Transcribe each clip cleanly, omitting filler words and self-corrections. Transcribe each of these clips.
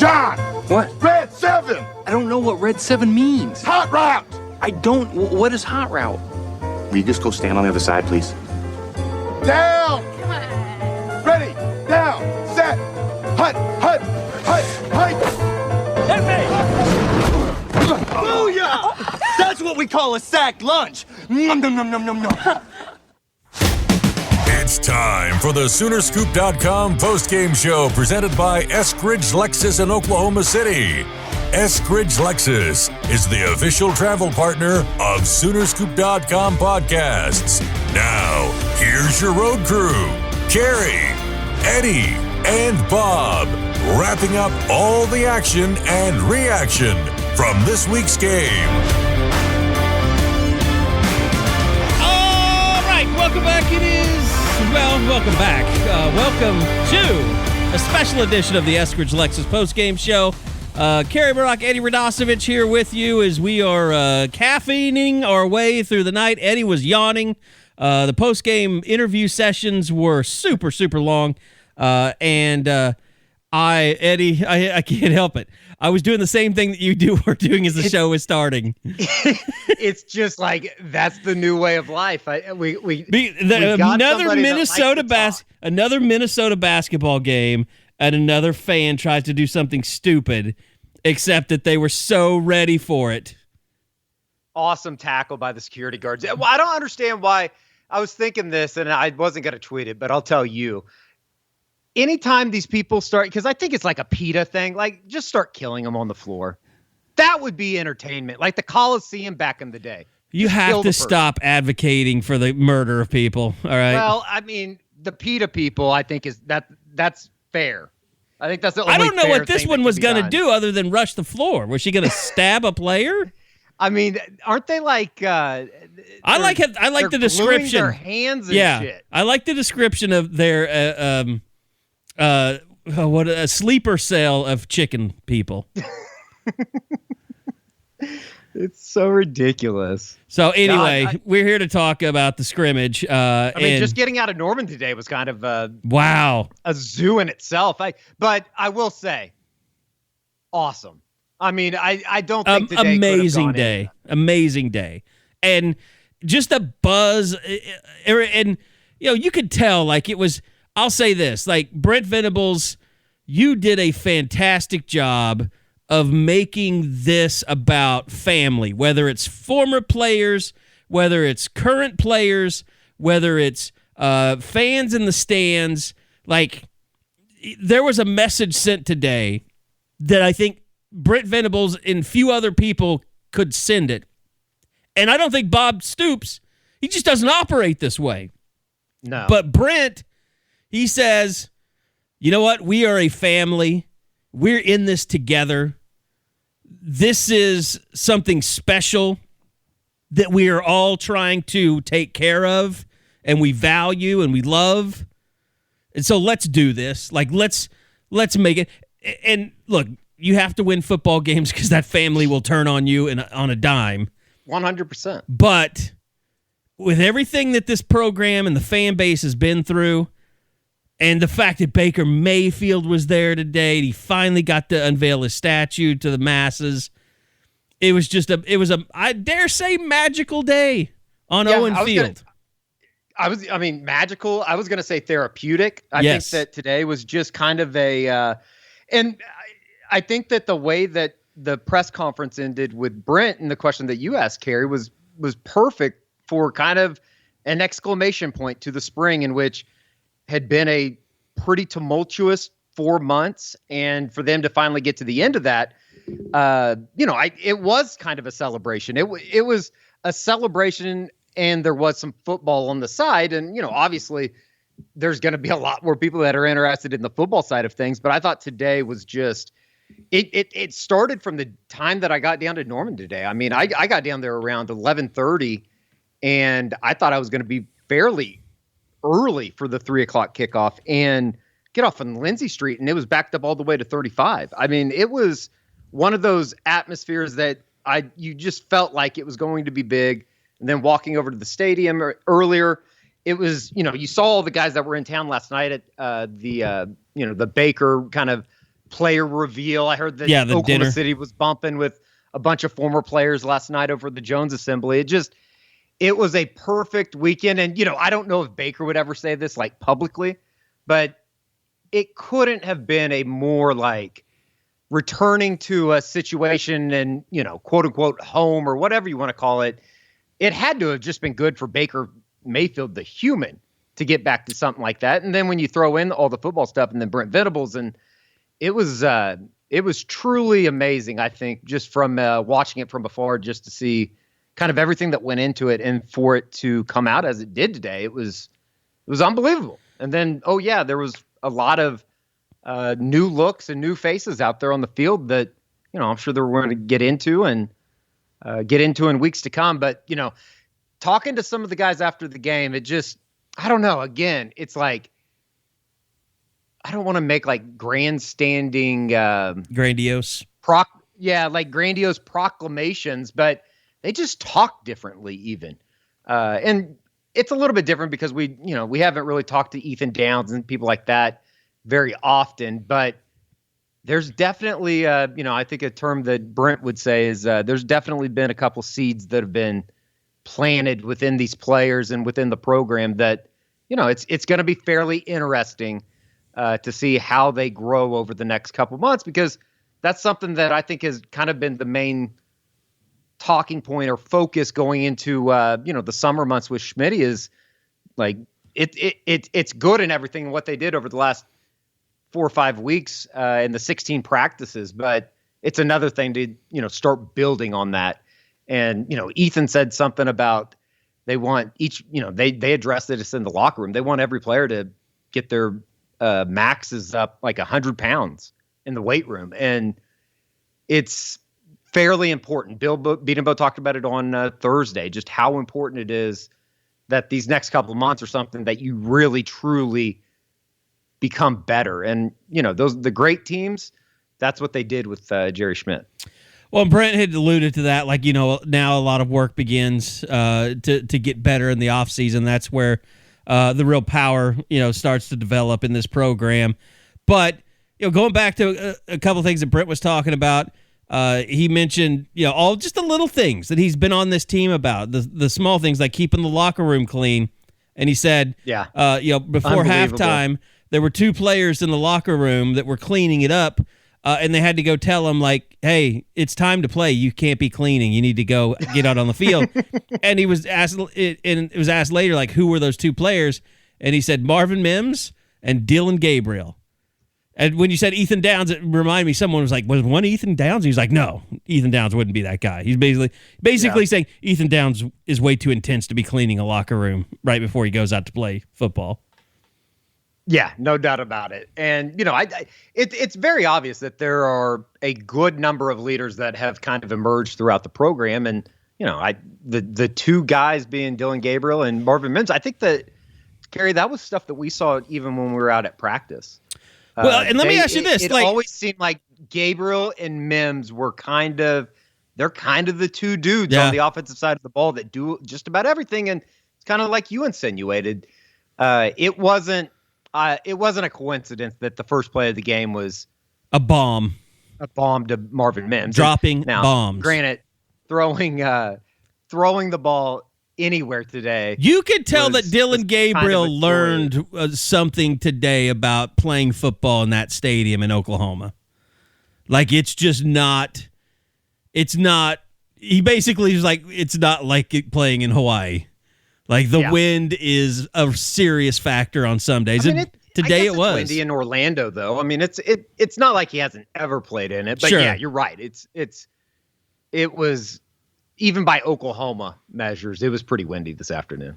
John! What? Red 7! I don't know what Red 7 means. Hot route! I don't. What is hot route? Will you just go stand on the other side, please? Down! Come on. Ready! Down! Set! Hut! Hut! Hut! Hut! Hit me! Booyah! That's what we call a sack lunch. Nom, nom, nom, nom, nom, nom. It's time for the Soonerscoop.com postgame show presented by Eskridge Lexus in Oklahoma City. Eskridge Lexus is the official travel partner of Soonerscoop.com podcasts. Now, here's your road crew, Carrie, Eddie, and Bob, wrapping up all the action and reaction from this week's game. All right, welcome back. Welcome back. Welcome to a special edition of the Eskridge Lexus postgame show. Carrie Murdoch, Eddie Radosevich here with you as we are caffeining our way through the night. Eddie was yawning. The postgame interview sessions were super, super long. Eddie, I can't help it. I was doing the same thing that you were doing as the show was starting. It's just like, that's the new way of life. Another Minnesota basketball game, and another fan tries to do something stupid, except that they were so ready for it. Awesome tackle by the security guards. Well, I don't understand why. I was thinking this, and I wasn't going to tweet it, but I'll tell you. Anytime these people start, because I think it's like a PETA thing, like just start killing them on the floor. That would be entertainment, like the Coliseum back in the day. You have to stop advocating for the murder of people, all right? Well, I mean, the PETA people, I think that's fair. I think that's the only I don't know fair what this thing one that was can be going to done. do other than rush the floor. Was she going to stab a player? I mean, aren't they like? I like the description. Their hands and shit. I like the description of their what a sleeper cell of chicken people. It's so ridiculous. So anyway, we're here to talk about the scrimmage. I mean, just getting out of Norman today was kind of a zoo in itself. But I will say, awesome. I mean, I don't think today amazing day, and just a buzz, and you could tell like it was. I'll say this, like Brent Venables, you did a fantastic job of making this about family, whether it's former players, whether it's current players, whether it's fans in the stands. Like, there was a message sent today that I think Brent Venables and few other people could send it. And I don't think Bob Stoops, he just doesn't operate this way. No. But Brent, he says, you know what? We are a family. We're in this together. This is something special that we are all trying to take care of and we value and we love. And so let's do this. Like, let's make it. And look, you have to win football games because that family will turn on you on a dime. 100%. But with everything that this program and the fan base has been through, and the fact that Baker Mayfield was there today, he finally got to unveil his statue to the masses. It was I dare say, magical day on Owen Field. Magical. I was going to say therapeutic. I think that today was just kind of and I think that the way that the press conference ended with Brent and the question that you asked, Carrie, was perfect for kind of an exclamation point to the spring in which had been a pretty tumultuous 4 months. And for them to finally get to the end of that, it was kind of a celebration. It was a celebration, and there was some football on the side. And, obviously there's going to be a lot more people that are interested in the football side of things. But I thought today was just, it started from the time that I got down to Norman today. I mean, I got down there around 11:30, and I thought I was going to be fairly early for the 3:00 kickoff and get off on Lindsay Street, and it was backed up all the way to 35. I mean, it was one of those atmospheres that you just felt like it was going to be big. And then walking over to the stadium earlier, it was, you saw all the guys that were in town last night at the Baker kind of player reveal. I heard that the Oklahoma dinner. City was bumping with a bunch of former players last night over the Jones Assembly. It was a perfect weekend. And, I don't know if Baker would ever say this like publicly, but it couldn't have been a more like returning to a situation and, quote unquote home or whatever you want to call it. It had to have just been good for Baker Mayfield, the human, to get back to something like that. And then when you throw in all the football stuff and then Brent Venables, and it was truly amazing, I think, just from watching it from afar, just to see kind of everything that went into it, and for it to come out as it did today, it was unbelievable. And then, there was a lot of new looks and new faces out there on the field that, I'm sure they're going to get into in weeks to come. But, talking to some of the guys after the game, it just, I don't know. Again, it's like, I don't want to make like grandstanding, grandiose, like grandiose proclamations, but they just talk differently even. And it's a little bit different because we haven't really talked to Ethan Downs and people like that very often, but there's definitely, I think a term that Brent would say is there's definitely been a couple seeds that have been planted within these players and within the program that, it's going to be fairly interesting to see how they grow over the next couple months, because that's something that I think has kind of been the main talking point or focus going into, the summer months with Schmidt is like, it's good and everything what they did over the last 4 or 5 weeks in the 16 practices, but it's another thing to, start building on that. And, Ethan said something about they want each, they addressed this in the locker room. They want every player to get their maxes up like 100 pounds in the weight room. And it's fairly important. Bill Beatenbow talked about it on Thursday, just how important it is that these next couple of months are something that you really, truly become better. And, the great teams, that's what they did with Jerry Schmidt. Well, Brent had alluded to that, like, now a lot of work begins to get better in the offseason. That's where the real power, starts to develop in this program. But, going back to a couple of things that Brent was talking about, he mentioned, all just the little things that he's been on this team about, the small things like keeping the locker room clean. And he said, before halftime, there were 2 players in the locker room that were cleaning it up. And they had to go tell him, like, hey, it's time to play. You can't be cleaning. You need to go get out on the field. And he was asked, and it was asked later, like, who were those 2 players? And he said Marvin Mims and Dillon Gabriel. And when you said Ethan Downs, it reminded me, someone was like, was one Ethan Downs? And he's like, no, Ethan Downs wouldn't be that guy. He's basically saying Ethan Downs is way too intense to be cleaning a locker room right before he goes out to play football. Yeah, no doubt about it. And, it's very obvious that there are a good number of leaders that have kind of emerged throughout the program. And, the 2 guys being Dillon Gabriel and Marvin Mims, I think that, Gary, that was stuff that we saw even when we were out at practice. Well, and let me ask you this. It always seemed like Gabriel and Mims were they're kind of the 2 dudes on the offensive side of the ball that do just about everything. And it's kind of like you insinuated. It wasn't a coincidence that the first play of the game was a bomb to Marvin Mims. Dropping bombs. Granted, throwing the ball anywhere today. You could tell that Dillon Gabriel learned something today about playing football in that stadium in Oklahoma. Like, it's not, he basically was like, it's not like playing in Hawaii. Like, the wind is a serious factor on some days. Today it was windy in Orlando, though. I mean, it's not like he hasn't ever played in it. But yeah, you're right. It was, even by Oklahoma measures, it was pretty windy this afternoon.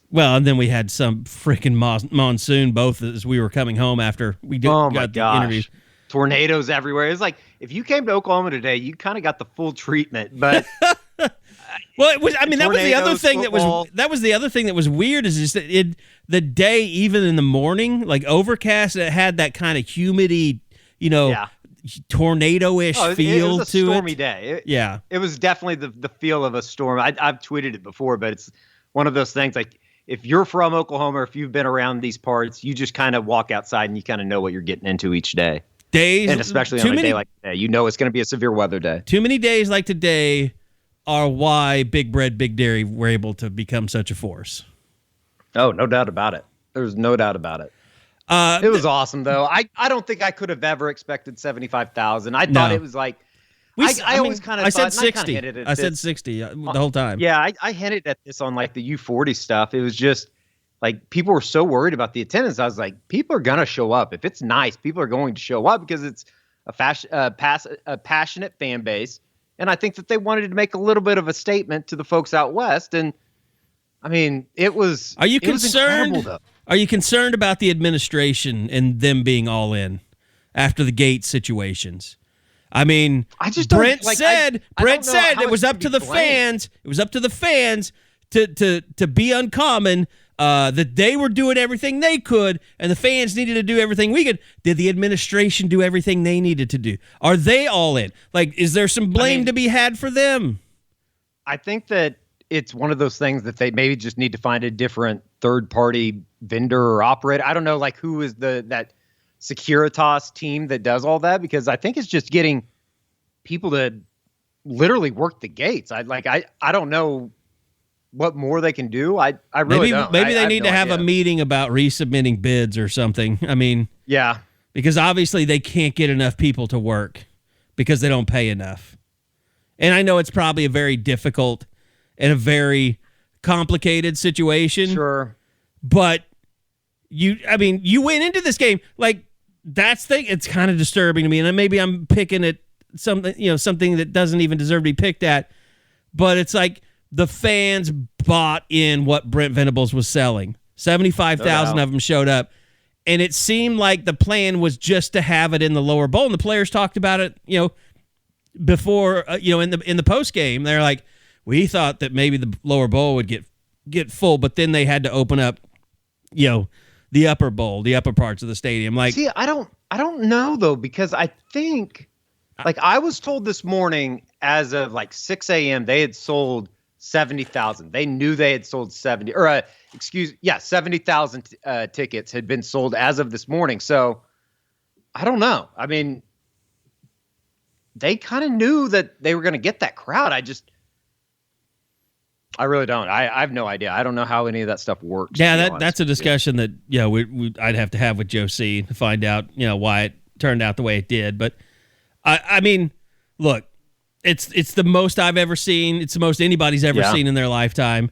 Well, and then we had some freaking monsoon, both as we were coming home after we got the interview. Tornadoes everywhere. It's like, if you came to Oklahoma today, you kind of got the full treatment. But well, it was. I mean, that was the other thing that was the other thing that was weird is just that the day, even in the morning, like overcast, it had that kind of humidity, tornado-ish feel it was to it. A stormy day. It was definitely the feel of a storm. I've tweeted it before, but it's one of those things like, if you're from Oklahoma or if you've been around these parts, you just kind of walk outside and you kind of know what you're getting into each day. Days, and especially on a day like today, it's going to be a severe weather day. Too many days like today are why Big Bread, Big Dairy were able to become such a force. Oh, no doubt about it. There's no doubt about it. It was awesome, though. I don't think I could have ever expected 75,000. I thought it was like I always kind of said 60. I said 60 the whole time. Yeah, I hinted at this on like the U40 stuff. It was just like people were so worried about the attendance. I was like, people are gonna show up. If it's nice, people are going to show up because it's a passionate fan base. And I think that they wanted to make a little bit of a statement to the folks out west. And I mean, it was. Are you concerned? Are you concerned about the administration and them being all in after the gate situations? I mean, Brent said it was up to the fans. It was up to the fans to be uncommon. That they were doing everything they could, and the fans needed to do everything we could. Did the administration do everything they needed to do? Are they all in? Like, is there some blame to be had for them? I think that it's one of those things that they maybe just need to find a different third-party vendor or operator. I don't know, like, who is that Securitas team that does all that, because I think it's just getting people to literally work the gates. I don't know what more they can do. I really don't. Maybe they need to have a meeting about resubmitting bids or something. I mean, yeah, because obviously they can't get enough people to work because they don't pay enough. And I know it's probably a very difficult and a very complicated situation. Sure. But you went into this game like it's kind of disturbing to me, and maybe I'm picking at something that doesn't even deserve to be picked at. But it's like the fans bought in what Brent Venables was selling. 75,000 of them showed up, and it seemed like the plan was just to have it in the lower bowl. And the players talked about it, before in the post game. They're like, we thought that maybe the lower bowl would get full, but then they had to open up, the upper bowl, the upper parts of the stadium. Like, see, I don't know though, because I think, like, I was told this morning as of like 6 a.m. they had sold 70,000. They knew they had sold 70,000 tickets had been sold as of this morning. So I don't know. I mean, they kind of knew that they were going to get that crowd. I really don't. I have no idea. I don't know how any of that stuff works. Yeah, that's a discussion that I'd have to have with Joe C to find out why it turned out the way it did. But I mean, look, it's the most I've ever seen. It's the most anybody's ever seen in their lifetime.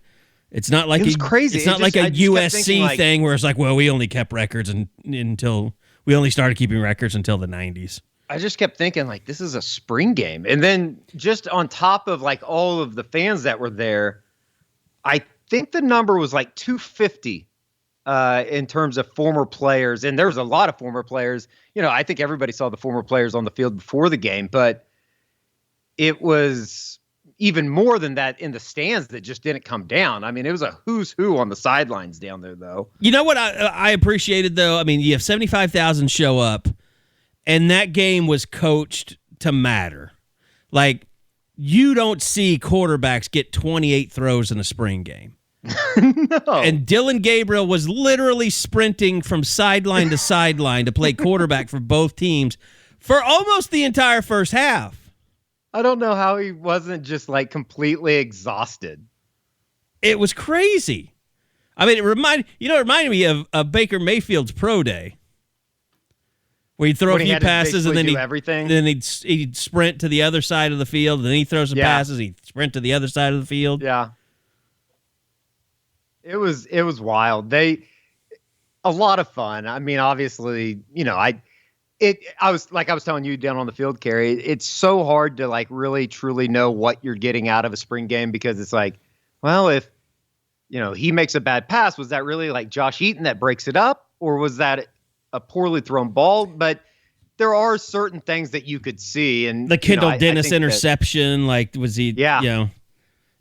It's not like crazy. It's not like a USC thing where it's like, well, we only kept records until we only started keeping records until the 90s. I just kept thinking, like, this is a spring game. And then just on top of like all of the fans that were there, I think the number was like 250 in terms of former players. And there was a lot of former players. I think everybody saw the former players on the field before the game, but it was even more than that in the stands that just didn't come down. I mean, it was a who's who on the sidelines down there, though. You know what I appreciated, though? I mean, you have 75,000 show up, and that game was coached to matter. Like, you don't see quarterbacks get 28 throws in a spring game. No. And Dillon Gabriel was literally sprinting from sideline to sideline to play quarterback for both teams for almost the entire first half. I don't know how he wasn't just like completely exhausted. It was crazy. I mean, it reminded me of Baker Mayfield's pro day, where he'd throw a few passes and then he'd sprint to the other side of the field, and then he'd throw some passes, he'd sprint to the other side of the field. Yeah. It was wild. A lot of fun. I mean, obviously, I was telling you down on the field, Carrie, it's so hard to like really truly know what you're getting out of a spring game, because it's like, well, if he makes a bad pass, was that really like Josh Eaton that breaks it up, or was that a poorly thrown ball? But there are certain things that you could see, and the Kendall Dennis interception, was he? Yeah.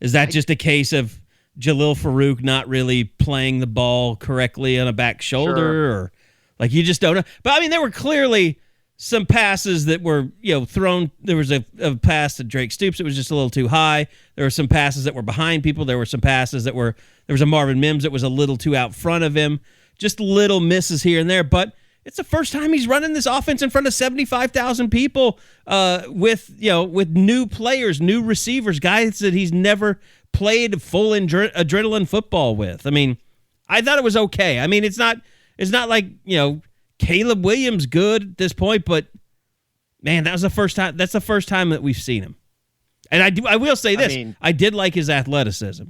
Is that just a case of Jalil Farouk not really playing the ball correctly on a back shoulder, or like you just don't know? But I mean, there were clearly some passes that were thrown. There was a pass to Drake Stoops that was just a little too high. There were some passes that were behind people. There were some passes there was a Marvin Mims that was a little too out front of him. Just little misses here and there. But it's the first time he's running this offense in front of 75,000 people with new players, new receivers, guys that he's never played full adrenaline football with. I mean, I thought it was okay. I mean, it's not like, Caleb Williams good at this point, but man, that's the first time that we've seen him. And I will say this, I did like his athleticism.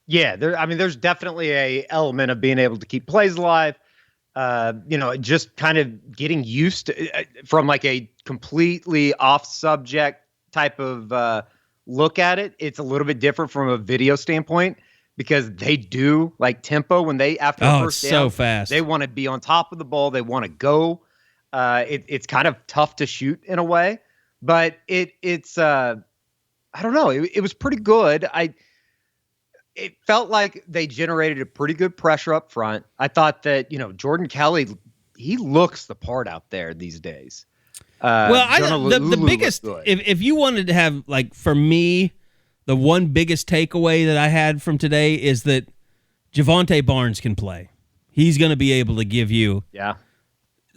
Yeah, there's definitely a element of being able to keep plays alive. Just kind of getting used to from like a completely off subject type of look at it. It's a little bit different from a video standpoint because they do like tempo when they after the first down, so fast. They want to be on top of the ball. They want to go. It's kind of tough to shoot in a way, but it's I don't know. It was pretty good. It felt like they generated a pretty good pressure up front. I thought that, Jordan Kelly, he looks the part out there these days. The biggest, if you wanted to have, like, for me, the one biggest takeaway that I had from today is that Javonte Barnes can play. He's going to be able to give you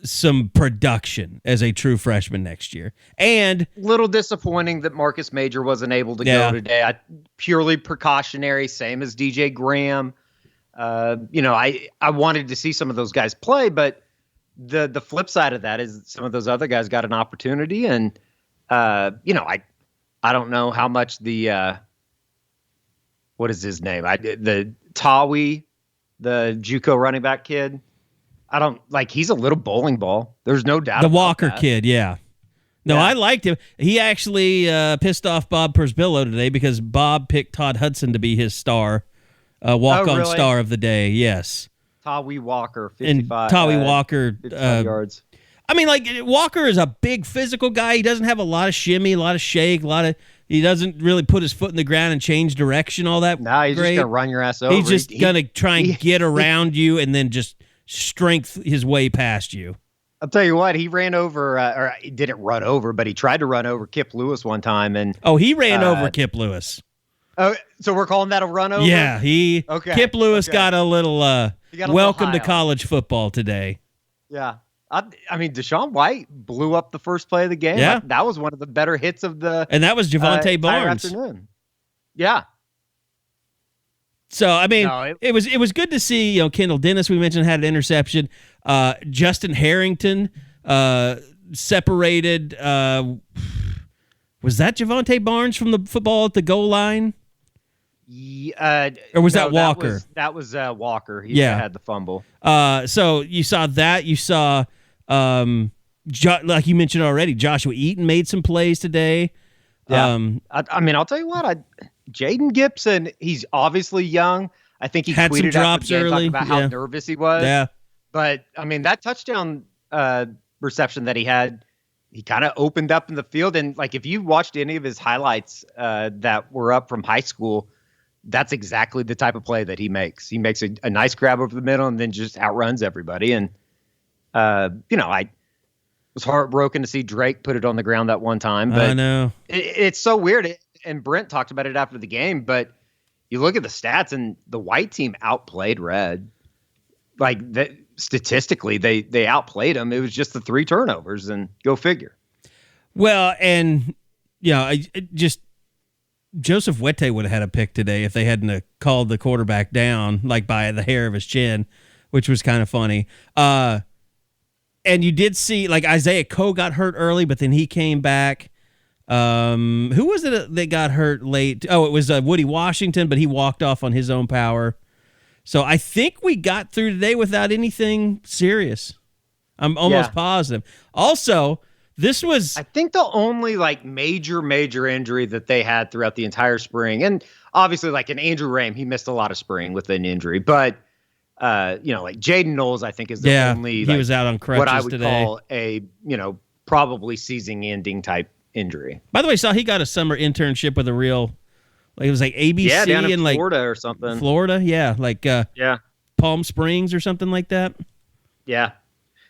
some production as a true freshman next year. And little disappointing that Marcus Major wasn't able to go today. Purely precautionary, same as DJ Graham. I wanted to see some of those guys play, but the flip side of that is some of those other guys got an opportunity, and I don't know how much the what is his name? The Tawi, the JUCO running back kid. I don't like. He's a little bowling ball. There's no doubt. The Walker kid, yeah. No, I liked him. He actually pissed off Bob Persbillo today because Bob picked Todd Hudson to be his star, walk-on star of the day. Yes. Tawi Walker, 55. And Tawi Walker, 55 yards. I mean, like, Walker is a big physical guy. He doesn't have a lot of shimmy, a lot of shake, he doesn't really put his foot in the ground and change direction all that. No, he's just going to run your ass over. He's just going to try and get around you and then just strength his way past you. I'll tell you what, he ran over, or he didn't run over, but he tried to run over Kip Lewis one time. And he ran over Kip Lewis. Oh, so we're calling that a run over? Yeah, Kip Lewis got a little welcome to college football today. Yeah. I mean, Deshaun White blew up the first play of the game. Yeah. That was one of the better hits of the and that was Javonte Barnes. Afternoon. Yeah. So, I mean, it was good to see, Kendall Dennis, we mentioned, had an interception. Justin Harrington separated. Was that Javonte Barnes from the football at the goal line? Or was that Walker? That was Walker. He had the fumble. So you saw that. You saw, like you mentioned already, Joshua Eaton made some plays today. Yeah. I mean, I'll tell you what. Jaden Gibson, he's obviously young. I think he had tweeted some drops after the game early talking about how nervous he was. Yeah. But, I mean, that touchdown reception that he had, he kind of opened up in the field. And, like, if you watched any of his highlights that were up from high school, that's exactly the type of play that he makes. He makes a nice grab over the middle and then just outruns everybody. And, I was heartbroken to see Drake put it on the ground that one time. But I know. It's so weird. And Brent talked about it after the game, but you look at the stats and the white team outplayed red. Like, statistically, they outplayed them. It was just the 3 turnovers, and go figure. Well, and, Joseph Wette would have had a pick today if they hadn't called the quarterback down, like, by the hair of his chin, which was kind of funny. And you did see, like, Isaiah Coe got hurt early, but then he came back. Who was it that got hurt late? Oh, it was Woody Washington, but he walked off on his own power. So I think we got through today without anything serious. I'm almost positive. Also, this was, I think, the only like major injury that they had throughout the entire spring. And obviously, like, an Andrew Rame, he missed a lot of spring with an injury, but like Jaden Knowles, I think, is the only, he was out on crutches what I would today. call a, probably season-ending type injury. By the way, I saw he got a summer internship with a real, like, it was like ABC down in like Florida or something. Florida, yeah, like Palm Springs or something like that. Yeah.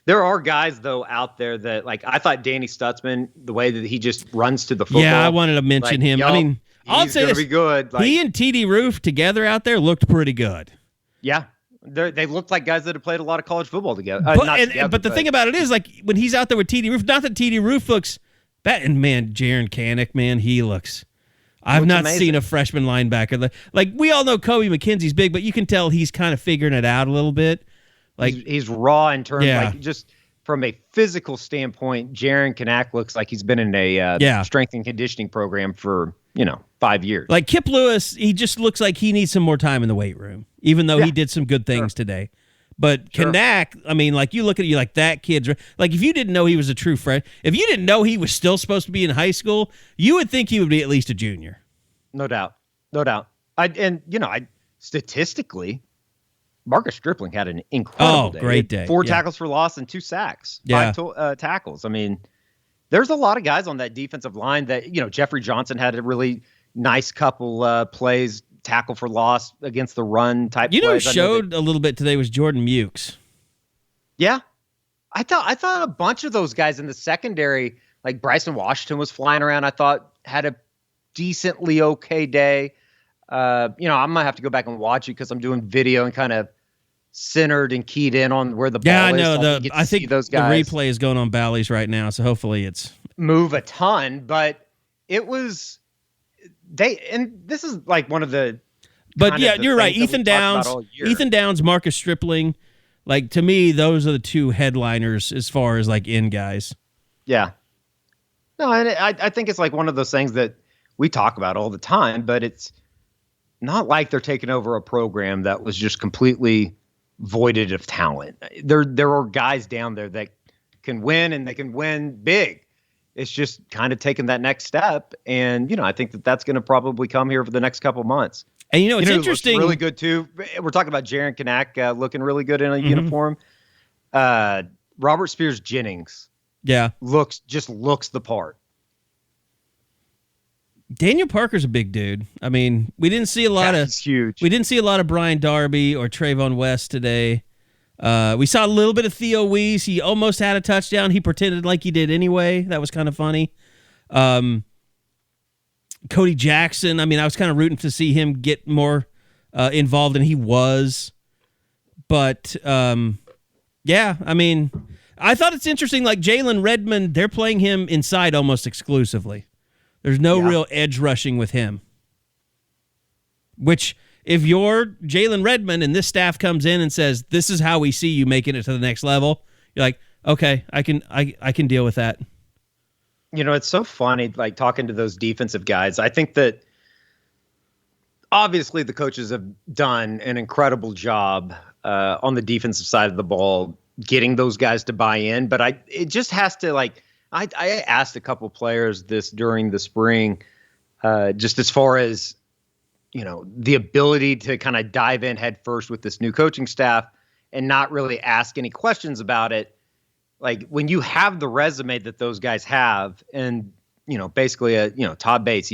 There are guys, though, out there that, like, I thought Danny Stutzman, the way that he just runs to the football. Yeah, I wanted to mention him. I mean, I'll say this. Be good. Like, he and TD Roof together out there looked pretty good. Yeah. They looked like guys that have played a lot of college football together. But the thing about it is, like, when he's out there with TD Roof, not that TD Roof looks bad. And, man, Jaron Kanak, man, he looks – I've not seen a freshman linebacker. Like, we all know Kobe McKenzie's big, but you can tell he's kind of figuring it out a little bit. Like he's raw in terms like just from a physical standpoint. Jaron Kanak looks like he's been in a strength and conditioning program for 5 years. Like Kip Lewis, he just looks like he needs some more time in the weight room, even though he did some good things today. But Kanak, I mean, like you look at it, you're like, that kid's like, if you didn't know he was a true freshman, if you didn't know he was still supposed to be in high school, you would think he would be at least a junior. No doubt. Statistically, Marcus Stripling had an incredible day. Great day. 4 tackles for loss and 2 sacks. 5 tackles. I mean, there's a lot of guys on that defensive line that, Jeffrey Johnson had a really nice couple plays, tackle for loss against the run type plays. Who showed a little bit today was Jordan Mukes. Yeah. I thought a bunch of those guys in the secondary, like Bryson Washington was flying around, I thought had a decently okay day. I might have to go back and watch it because I'm doing video and kind of centered and keyed in on where the ball is. Yeah, I know. I think those guys. The replay is going on Bally's right now, so hopefully it's move a ton. But it was and this is like one of the. But yeah, you're right. Ethan Downs, Marcus Stripling, like to me, those are the two headliners as far as like in guys. Yeah. No, and I think it's like one of those things that we talk about all the time, but it's not like they're taking over a program that was just completely voided of talent. There are guys down there that can win and they can win big. It's just kind of taking that next step. And, I think that's going to probably come here for the next couple months. And, it's interesting. Really good, too. We're talking about Jaron Kanak looking really good in a uniform. Robert Spears Jennings looks the part. Daniel Parker's a big dude. I mean, we didn't see a lot He's huge. We didn't see a lot of Brian Darby or Trayvon West today. We saw a little bit of Theo Wease. He almost had a touchdown. He pretended like he did anyway. That was kind of funny. Cody Jackson, I mean, I was kind of rooting to see him get more involved than he was. But, yeah, I mean, I thought it's interesting, like Jalen Redmond, they're playing him inside almost exclusively. There's no real edge rushing with him. Which, if you're Jalen Redmond and this staff comes in and says, this is how we see you making it to the next level, you're like, okay, I can deal with that. It's so funny, like talking to those defensive guys. I think that obviously the coaches have done an incredible job on the defensive side of the ball, getting those guys to buy in. But it just has to I asked a couple players this during the spring, just as far as, the ability to kind of dive in head first with this new coaching staff and not really ask any questions about it. Like when you have the resume that those guys have and, basically, Todd Bates,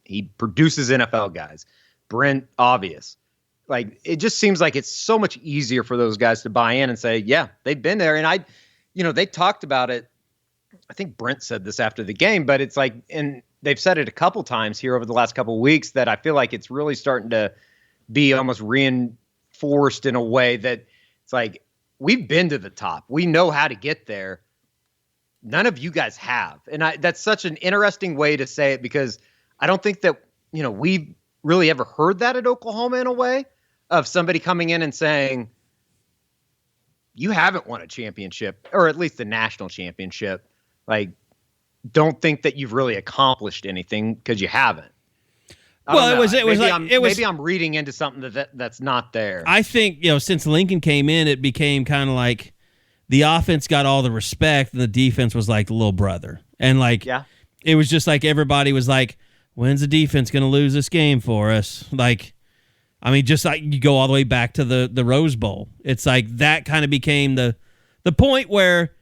he produces NFL guys. Brent, obvious. Like it just seems like it's so much easier for those guys to buy in and say, yeah, they've been there. And they talked about it. I think Brent said this after the game, but it's like, and they've said it a couple times here over the last couple of weeks that I feel like it's really starting to be almost reinforced in a way that it's like, we've been to the top. We know how to get there. None of you guys have. And that's such an interesting way to say it because I don't think that, we've really ever heard that at Oklahoma in a way of somebody coming in and saying, you haven't won a championship or at least the national championship. Like, don't think that you've really accomplished anything because you haven't. Maybe I'm reading into something that's not there. I think, since Lincoln came in, it became kind of like the offense got all the respect and the defense was like the little brother. And it was just like everybody was like, when's the defense going to lose this game for us? Like, I mean, just like you go all the way back to the Rose Bowl. It's like that kind of became the point where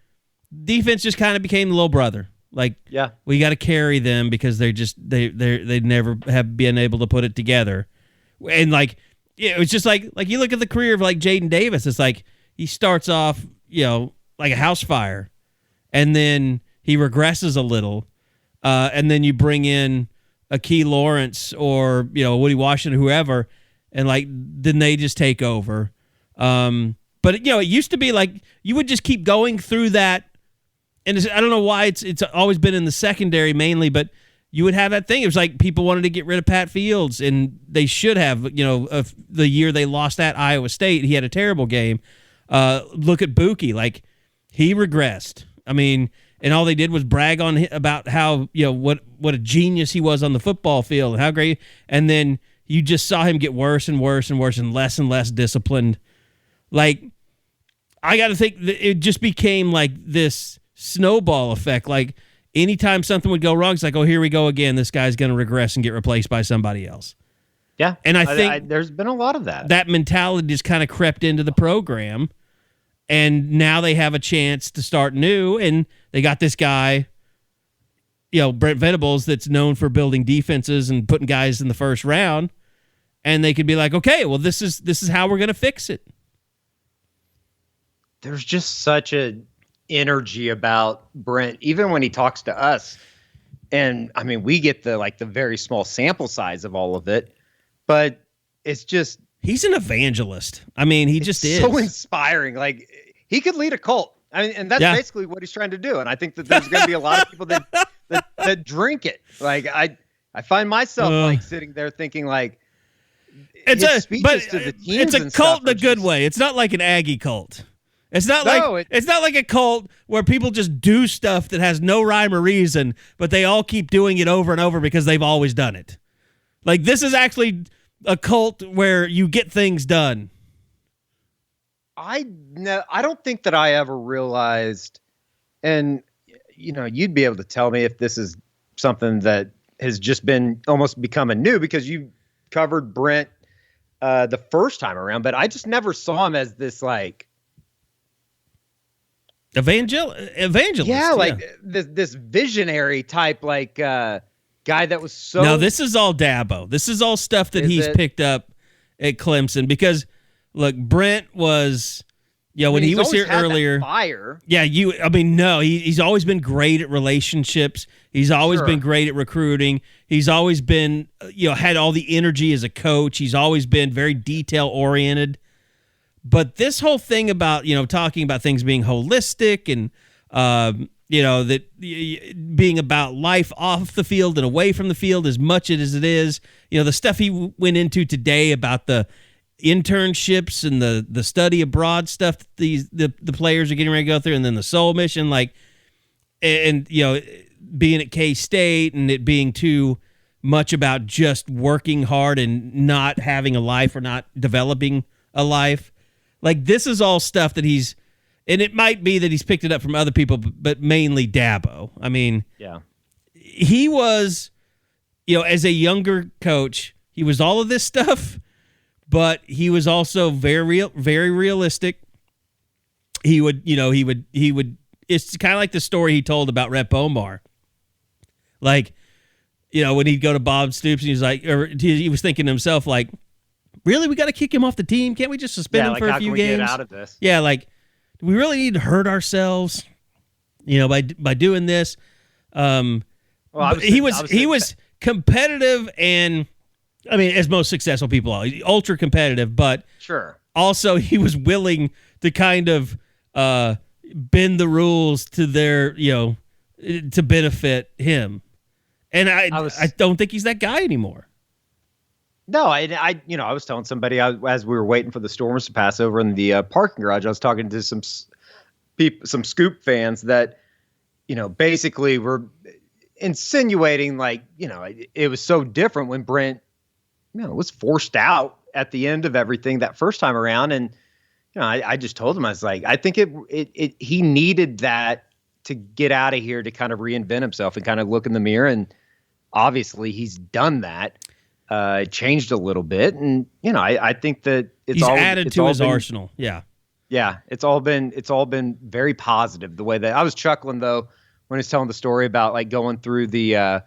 defense just kind of became the little brother. Like, we got to carry them because they never have been able to put it together. And like, it was just like you look at the career of like Jaden Davis. It's like he starts off, like a house fire, and then he regresses a little, and then you bring in a Key Lawrence or Woody Washington, whoever, and like then they just take over. But it used to be like you would just keep going through that, and I don't know why it's always been in the secondary mainly, but you would have that thing. It was like people wanted to get rid of Pat Fields, and they should have. The year they lost at Iowa State, he had a terrible game. Look at Buki, like he regressed. I mean, and all they did was brag on about how what a genius he was on the football field and how great. And then you just saw him get worse and worse and worse and less disciplined. Like, I got to think that it just became like this snowball effect. Like, anytime something would go wrong, it's like, oh, here we go again. This guy's going to regress and get replaced by somebody else. Yeah. And I think there's been a lot of that. That mentality just kind of crept into the program. And now they have a chance to start new. And they got this guy, Brent Venables, that's known for building defenses and putting guys in the first round. And they could be like, okay, well, this is how we're going to fix it. There's just such a energy about Brent, even when he talks to us. And I mean, we get the very small sample size of all of it, but it's just, he's an evangelist. I mean, he just is so inspiring. Like, he could lead a cult. I mean, and that's basically what he's trying to do. And I think that there's going to be a lot of people that drink it. Like, I find myself like sitting there thinking like, it's a cult in a good way. It's not like an Aggie cult. It's not it's not like a cult where people just do stuff that has no rhyme or reason, but they all keep doing it over and over because they've always done it. Like, this is actually a cult where you get things done. I don't think that I ever realized, and you'd be able to tell me if this is something that has just been almost become a new, because you covered Brent the first time around, but I just never saw him as this like evangelist. Yeah, like this visionary type, like guy that was so. No, this is all Dabo. This is all stuff that he's picked up at Clemson, because look, Brent was, when he was here earlier. Fire. Yeah, he's always been great at relationships. He's always been great at recruiting. He's always been, had all the energy as a coach. He's always been very detail oriented. But this whole thing about, talking about things being holistic and, that being about life off the field and away from the field as much as it is, the stuff he went into today about the internships and the study abroad stuff that the players are getting ready to go through, and then the soul mission, like, and being at K-State and it being too much about just working hard and not having a life or not developing a life. Like, this is all stuff that and it might be that he's picked it up from other people, but mainly Dabo. I mean, he was, as a younger coach, he was all of this stuff, but he was also very realistic. He would, it's kind of like the story he told about Rep Omar. Like, when he'd go to Bob Stoops and he's like, or he was thinking to himself, like, really, we got to kick him off the team? Can't we just suspend him for a few games? Get out of this? Yeah, like, do we really need to hurt ourselves, by doing this? He was competitive, and I mean, as most successful people are, ultra competitive, but also he was willing to kind of bend the rules to their, to benefit him. And I don't think he's that guy anymore. No, I was telling somebody as we were waiting for the Stormers to pass over in the parking garage, I was talking to some Scoop fans that, basically were insinuating like, it was so different when Brent, was forced out at the end of everything that first time around. And, I just told him, I was like, I think he needed that to get out of here to kind of reinvent himself and kind of look in the mirror. And obviously he's done that. Changed a little bit, and I think that he's added to his arsenal. Yeah, it's all been very positive. The way that I was chuckling though when he was telling the story about like going through the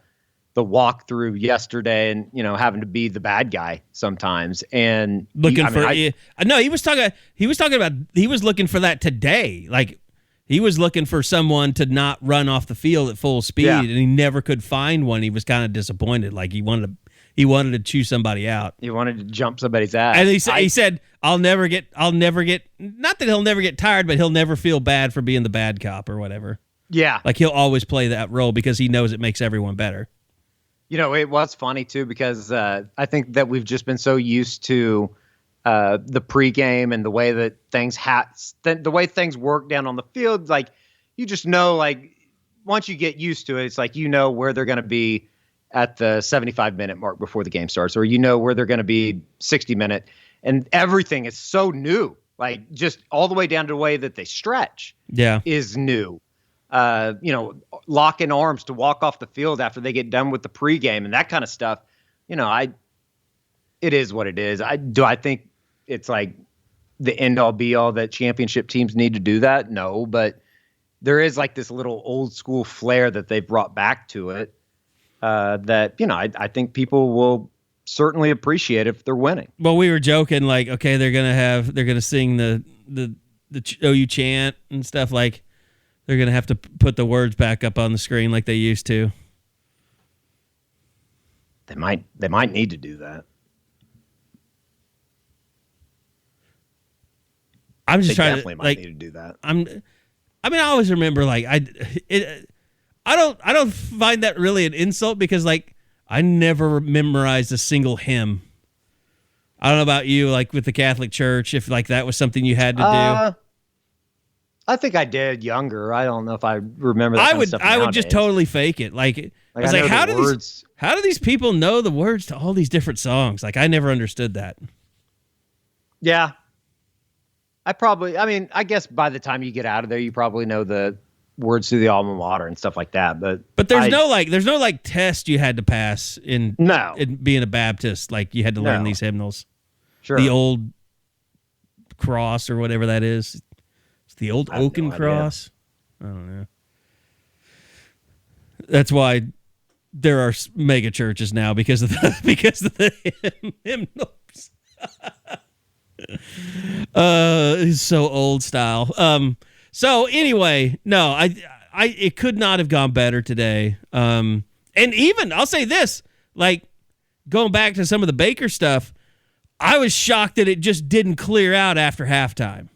walkthrough yesterday, and having to be the bad guy sometimes, and he was looking for that today. Like, he was looking for someone to not run off the field at full speed, and he never could find one. He was kind of disappointed. Like, he wanted He wanted to chew somebody out. He wanted to jump somebody's ass. And he said, I'll never get, not that he'll never get tired, but he'll never feel bad for being the bad cop or whatever. Yeah. Like he'll always play that role because he knows it makes everyone better. It was funny too, because I think that we've just been so used to the pregame and the way that the way things work down on the field. Like, you just know, like, once you get used to it, it's like, where they're going to be at the 75-minute mark before the game starts, or where they're going to be 60-minute, and everything is so new. Like, just all the way down to the way that they stretch is new. Locking arms to walk off the field after they get done with the pregame and that kind of stuff. It is what it is. I think it's like the end all be all that championship teams need to do that? No, but there is like this little old school flair that they've brought back to it. That I think people will certainly appreciate if they're winning. Well, we were joking, like, okay, they're gonna sing the OU chant and stuff. Like, they're gonna have to put the words back up on the screen like they used to. They might need to do that. I'm just trying definitely to might need to do that. I always remember, like, I don't find that really an insult, because, like, I never memorized a single hymn. I don't know about you, like with the Catholic Church, if like that was something you had to do. I think I did younger. I don't know if I remember that. I would just totally fake it. Like I was like, how do these people know the words to all these different songs? Like, I never understood that. Yeah. I guess by the time you get out of there, you probably know the words to the alma mater and stuff like that. But there's no test you had to pass in being a Baptist. Like, you had to learn these hymnals. Sure. The old cross or whatever that is. It's the old oaken cross. I don't know. That's why there are mega churches now, because of the hymnals. It's so old style. So anyway, no, it could not have gone better today. And even, I'll say this, like, going back to some of the Baker stuff, I was shocked that it just didn't clear out after halftime.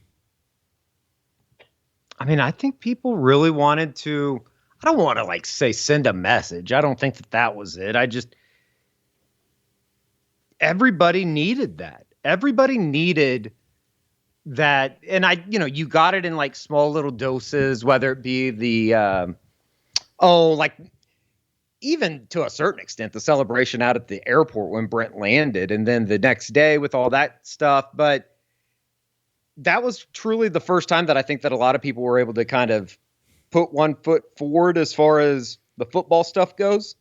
I think people really wanted to, I don't want to like say send a message. I don't think that was it. Everybody needed that. Everybody needed that. And you got it in like small little doses, whether it be the, even to a certain extent, the celebration out at the airport when Brent landed, and then the next day with all that stuff. But that was truly the first time that I think that a lot of people were able to kind of put one foot forward as far as the football stuff goes.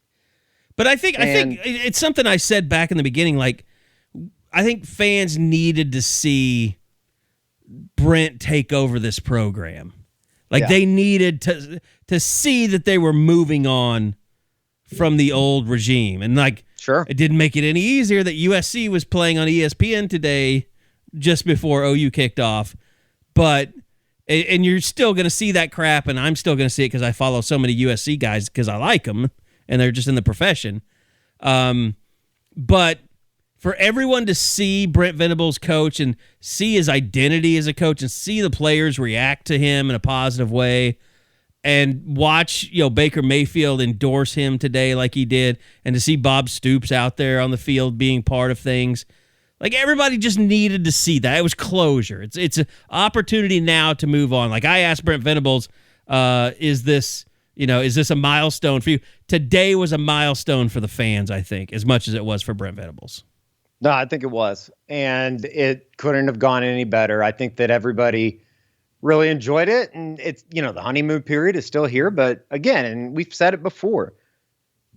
But I think it's something I said back in the beginning. Like, I think fans needed to see Brent take over this program. Like, they needed to see that they were moving on from the old regime. And like, sure, it didn't make it any easier that USC was playing on ESPN today just before OU kicked off. But, and you're still going to see that crap, and I'm still going to see it because I follow so many USC guys because I like them, and they're just in the profession. But for everyone to see Brent Venables coach and see his identity as a coach and see the players react to him in a positive way, and watch, Baker Mayfield endorse him today like he did, and to see Bob Stoops out there on the field being part of things. Like, everybody just needed to see that. It was closure. It's an opportunity now to move on. Like, I asked Brent Venables, is this a milestone for you? Today was a milestone for the fans, I think, as much as it was for Brent Venables. No, I think it was. And it couldn't have gone any better. I think that everybody really enjoyed it. And it's, the honeymoon period is still here. But again, and we've said it before,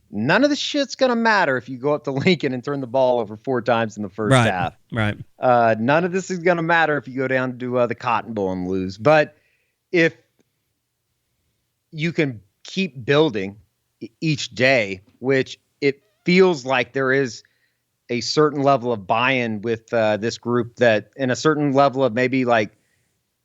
none of the shit's going to matter if you go up to Lincoln and turn the ball over 4 times in the first half. Right. None of this is going to matter if you go down to the Cotton Bowl and lose. But if you can keep building each day, which it feels like there is a certain level of buy-in with this group, that in a certain level of maybe like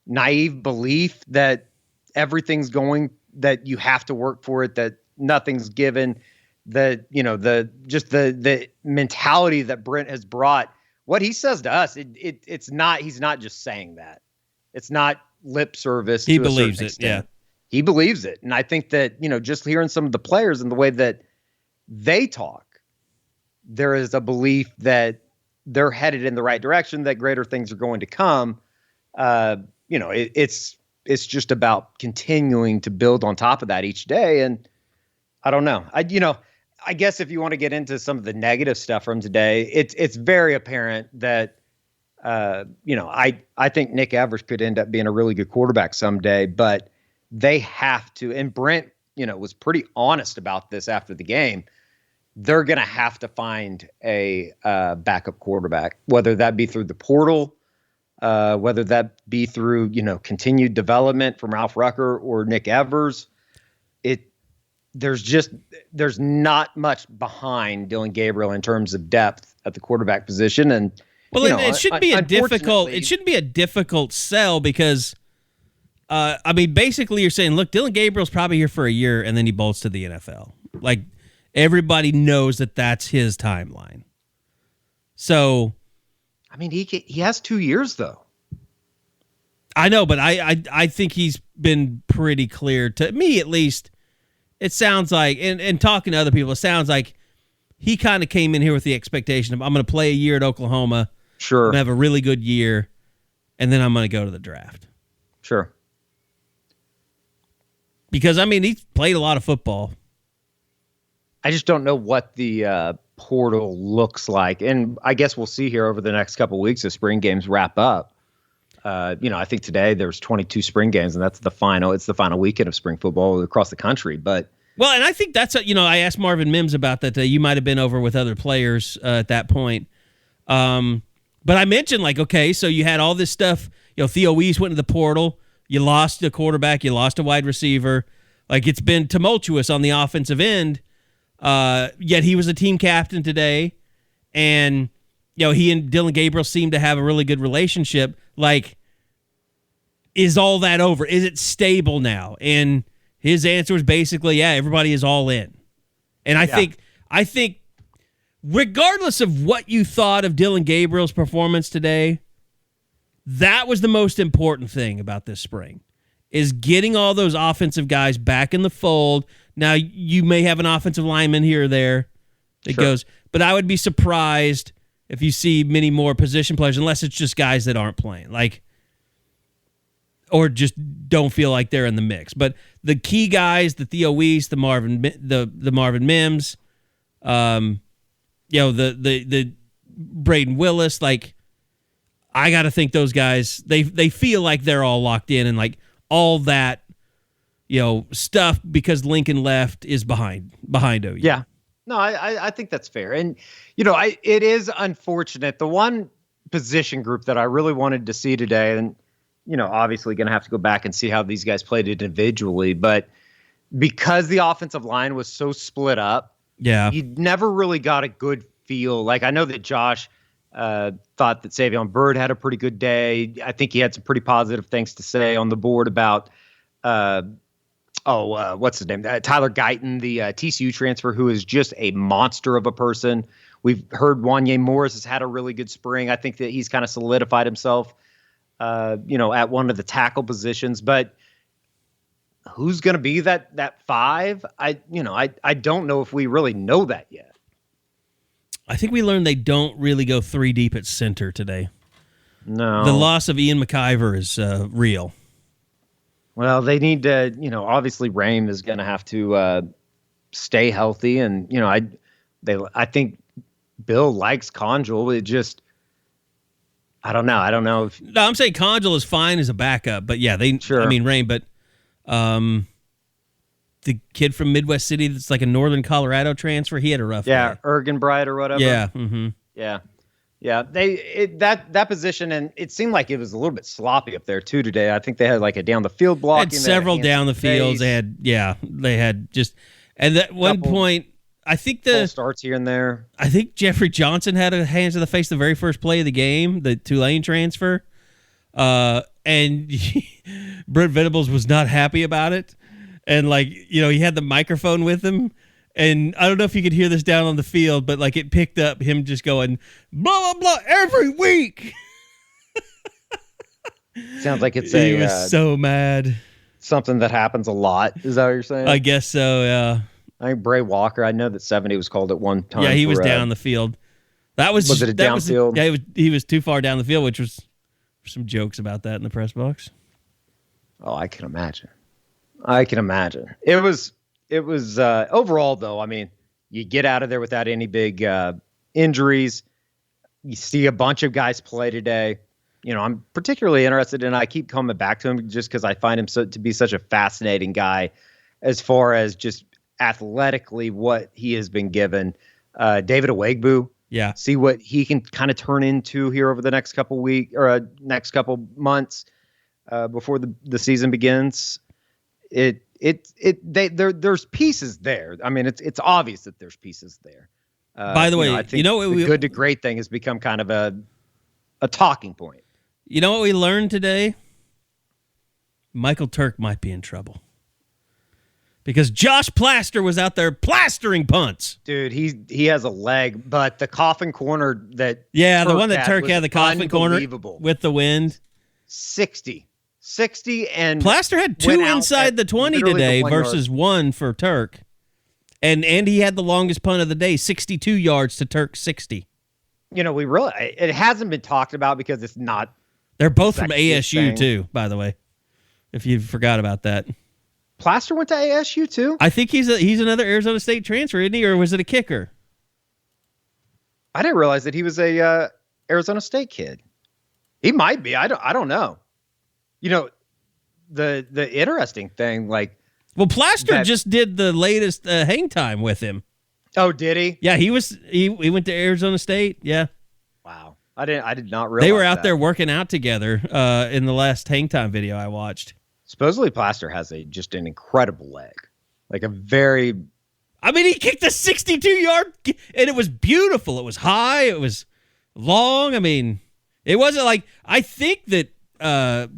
naive belief that everything's going, that you have to work for it, that nothing's given, the mentality that Brent has brought. What he says to us, he's not just saying that. It's not lip service. He believes it. Yeah. He believes it. And I think that, just hearing some of the players and the way that they talk, there is a belief that they're headed in the right direction, that greater things are going to come. It's just about continuing to build on top of that each day. And I don't know. I guess if you want to get into some of the negative stuff from today, it's very apparent that, I think Nick Evers could end up being a really good quarterback someday, but they have to, and Brent, was pretty honest about this after the game. They're going to have to find a backup quarterback, whether that be through the portal, whether that be through, continued development from Ralph Rucker or Nick Evers. There's not much behind Dillon Gabriel in terms of depth at the quarterback position. And it shouldn't be a difficult sell because basically you're saying, look, Dillon Gabriel's probably here for a year and then he bolts to the NFL. Like, everybody knows that that's his timeline. So, he has 2 years though. I know, but I think he's been pretty clear, to me at least. It sounds like, and talking to other people, it sounds like he kind of came in here with the expectation of, I'm going to play a year at Oklahoma. Sure. I'm going to have a really good year, and then I'm going to go to the draft. Sure. Because, he's played a lot of football. I just don't know what the portal looks like. And I guess we'll see here over the next couple of weeks as spring games wrap up. I think today there's 22 spring games, and that's the final. It's the final weekend of spring football across the country. But and I think that's I asked Marvin Mims about that. You might have been over with other players at that point. But I mentioned so you had all this stuff. Theo Weiss went to the portal. You lost a quarterback. You lost a wide receiver. It's been tumultuous on the offensive end. Yet he was a team captain today, and he and Dillon Gabriel seem to have a really good relationship. Is all that over? Is it stable now? And his answer was basically, yeah, everybody is all in. And I think regardless of what you thought of Dillon Gabriel's performance today, that was the most important thing about this spring, is getting all those offensive guys back in the fold. Now, you may have an offensive lineman here or there that goes, but I would be surprised if you see many more position players, unless it's just guys that aren't playing, or just don't feel like they're in the mix. But the key guys, the Theo Weiss, the Marvin Mims, the Braden Willis, I got to think those guys, they feel like they're all locked in, and all that, stuff because Lincoln left is behind OU. Yeah. No, I think that's fair. And, it is unfortunate. The one position group that I really wanted to see today, and, obviously going to have to go back and see how these guys played individually, but because the offensive line was so split up, you never really got a good feel. I know that Josh thought that Savion Byrd had a pretty good day. I think he had some pretty positive things to say on the board about what's his name? Tyler Guyton, the TCU transfer, who is just a monster of a person. We've heard Wanye Morris has had a really good spring. I think that he's kind of solidified himself, at one of the tackle positions. But who's going to be that five? I don't know if we really know that yet. I think we learned they don't really go three deep at center today. No. The loss of Ian McIver is real. Well, they need to, obviously Rame is going to have to stay healthy. And, I think Bill likes Conjul. It just, I don't know. I don't know if. No, I'm saying Conjul is fine as a backup. But yeah, Rame, but the kid from Midwest City that's like a Northern Colorado transfer, he had a rough day. Ergenbright or whatever. Yeah. Mm-hmm. Yeah. Yeah, that position, and it seemed like it was a little bit sloppy up there too today. I think they had a down the field block. Had several down the fields. They had just, and at one point, I think full starts here and there. I think Jeffrey Johnson had a hands to the face the very first play of the game, the Tulane transfer, and Brent Venables was not happy about it, and he had the microphone with him. And I don't know if you could hear this down on the field, but like it picked up him just going, blah, blah, blah, every week. Sounds like it's he was so mad. Something that happens a lot. Is that what you're saying? I guess so, yeah. I think Bray Walker, I know that 70 was called at one time. Yeah, he was down the field. That was it a downfield? Yeah, he was too far down the field, which was some jokes about that in the press box. Oh, I can imagine. It was overall, though, I mean, you get out of there without any big injuries. You see a bunch of guys play today. You know, I'm particularly interested in, I keep coming back to him just because I find him to be such a fascinating guy as far as just athletically what he has been given. David Awegbu. Yeah. See what he can kind of turn into here over the next couple weeks or next couple months before the season begins. There's pieces there. I mean, it's obvious that there's pieces there. By the way, I think the good to great thing has become kind of a talking point. You know what we learned today? Michael Turk might be in trouble. Because Josh Plaster was out there plastering punts. Dude, he has a leg, but the coffin corner that the one that Turk had, the coffin corner with the wind. 60 and Plaster had 2 inside the 20 today versus 1 for Turk. And he had the longest punt of the day, 62 yards to Turk 60. You know, it hasn't been talked about because it's not. They're both from ASU too, by the way. If you forgot about that. Plaster went to ASU too? I think he's another Arizona State transfer, isn't he? Or was it a kicker? I didn't realize that he was a Arizona State kid. He might be. I don't know. You know, the interesting thing, like, well, Plaster just did the latest hang time with him. Oh, did he? Yeah, he went to Arizona State. Yeah. Wow. I did not realize they were out there working out together in the last hang time video I watched. Supposedly Plaster has just an incredible leg. Like a very... I mean, he kicked a 62-yard, and it was beautiful. It was high. It was long. I mean, it wasn't like... I think that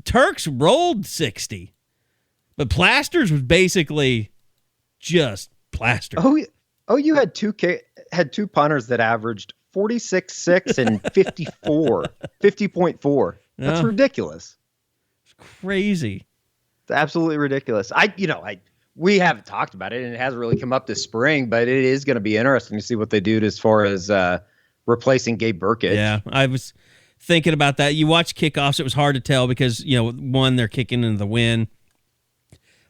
Turks rolled 60, but Plaster's was basically just Plaster. Oh, you had two punters that averaged 46.6 and 50.4. That's ridiculous. It's crazy. It's absolutely ridiculous. We haven't talked about it, and it hasn't really come up this spring, but it is going to be interesting to see what they do as far as replacing Gabe Burkett. Yeah, I was thinking about that. You watch kickoffs, it was hard to tell because, you know, one, they're kicking into the wind,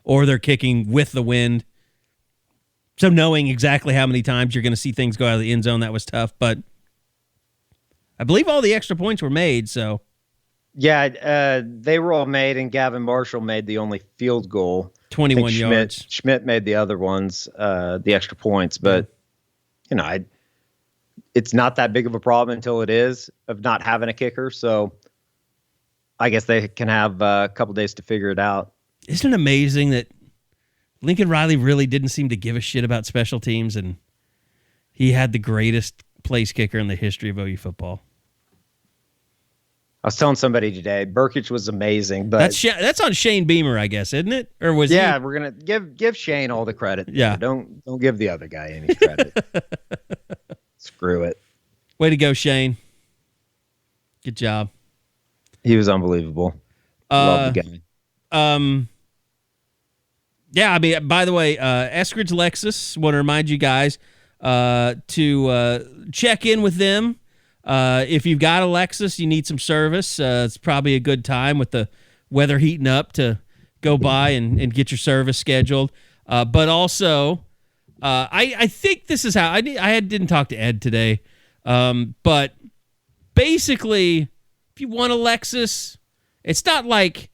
or they're kicking with the wind. So knowing exactly how many times you're going to see things go out of the end zone, that was tough. But I believe all the extra points were made, so... Yeah, they were all made, and Gavin Marshall made the only field goal. 21 yards. Schmidt made the other ones, the extra points. But, you know, it's not that big of a problem until it is of not having a kicker. So I guess they can have a couple days to figure it out. Isn't it amazing that Lincoln Riley really didn't seem to give a shit about special teams, and he had the greatest place kicker in the history of OU football? I was telling somebody today, Burkich was amazing, but that's on Shane Beamer, I guess, isn't it? Or was we're gonna give Shane all the credit. Yeah, don't give the other guy any credit. Screw it. Way to go, Shane. Good job. He was unbelievable. Love the guy. Yeah, I mean, by the way, Eskridge Lexus, want to remind you guys to check in with them. If you've got a Lexus, you need some service. It's probably a good time with the weather heating up to go by and get your service scheduled. But also, I think this is how I didn't talk to Ed today. But basically, if you want a Lexus, it's not like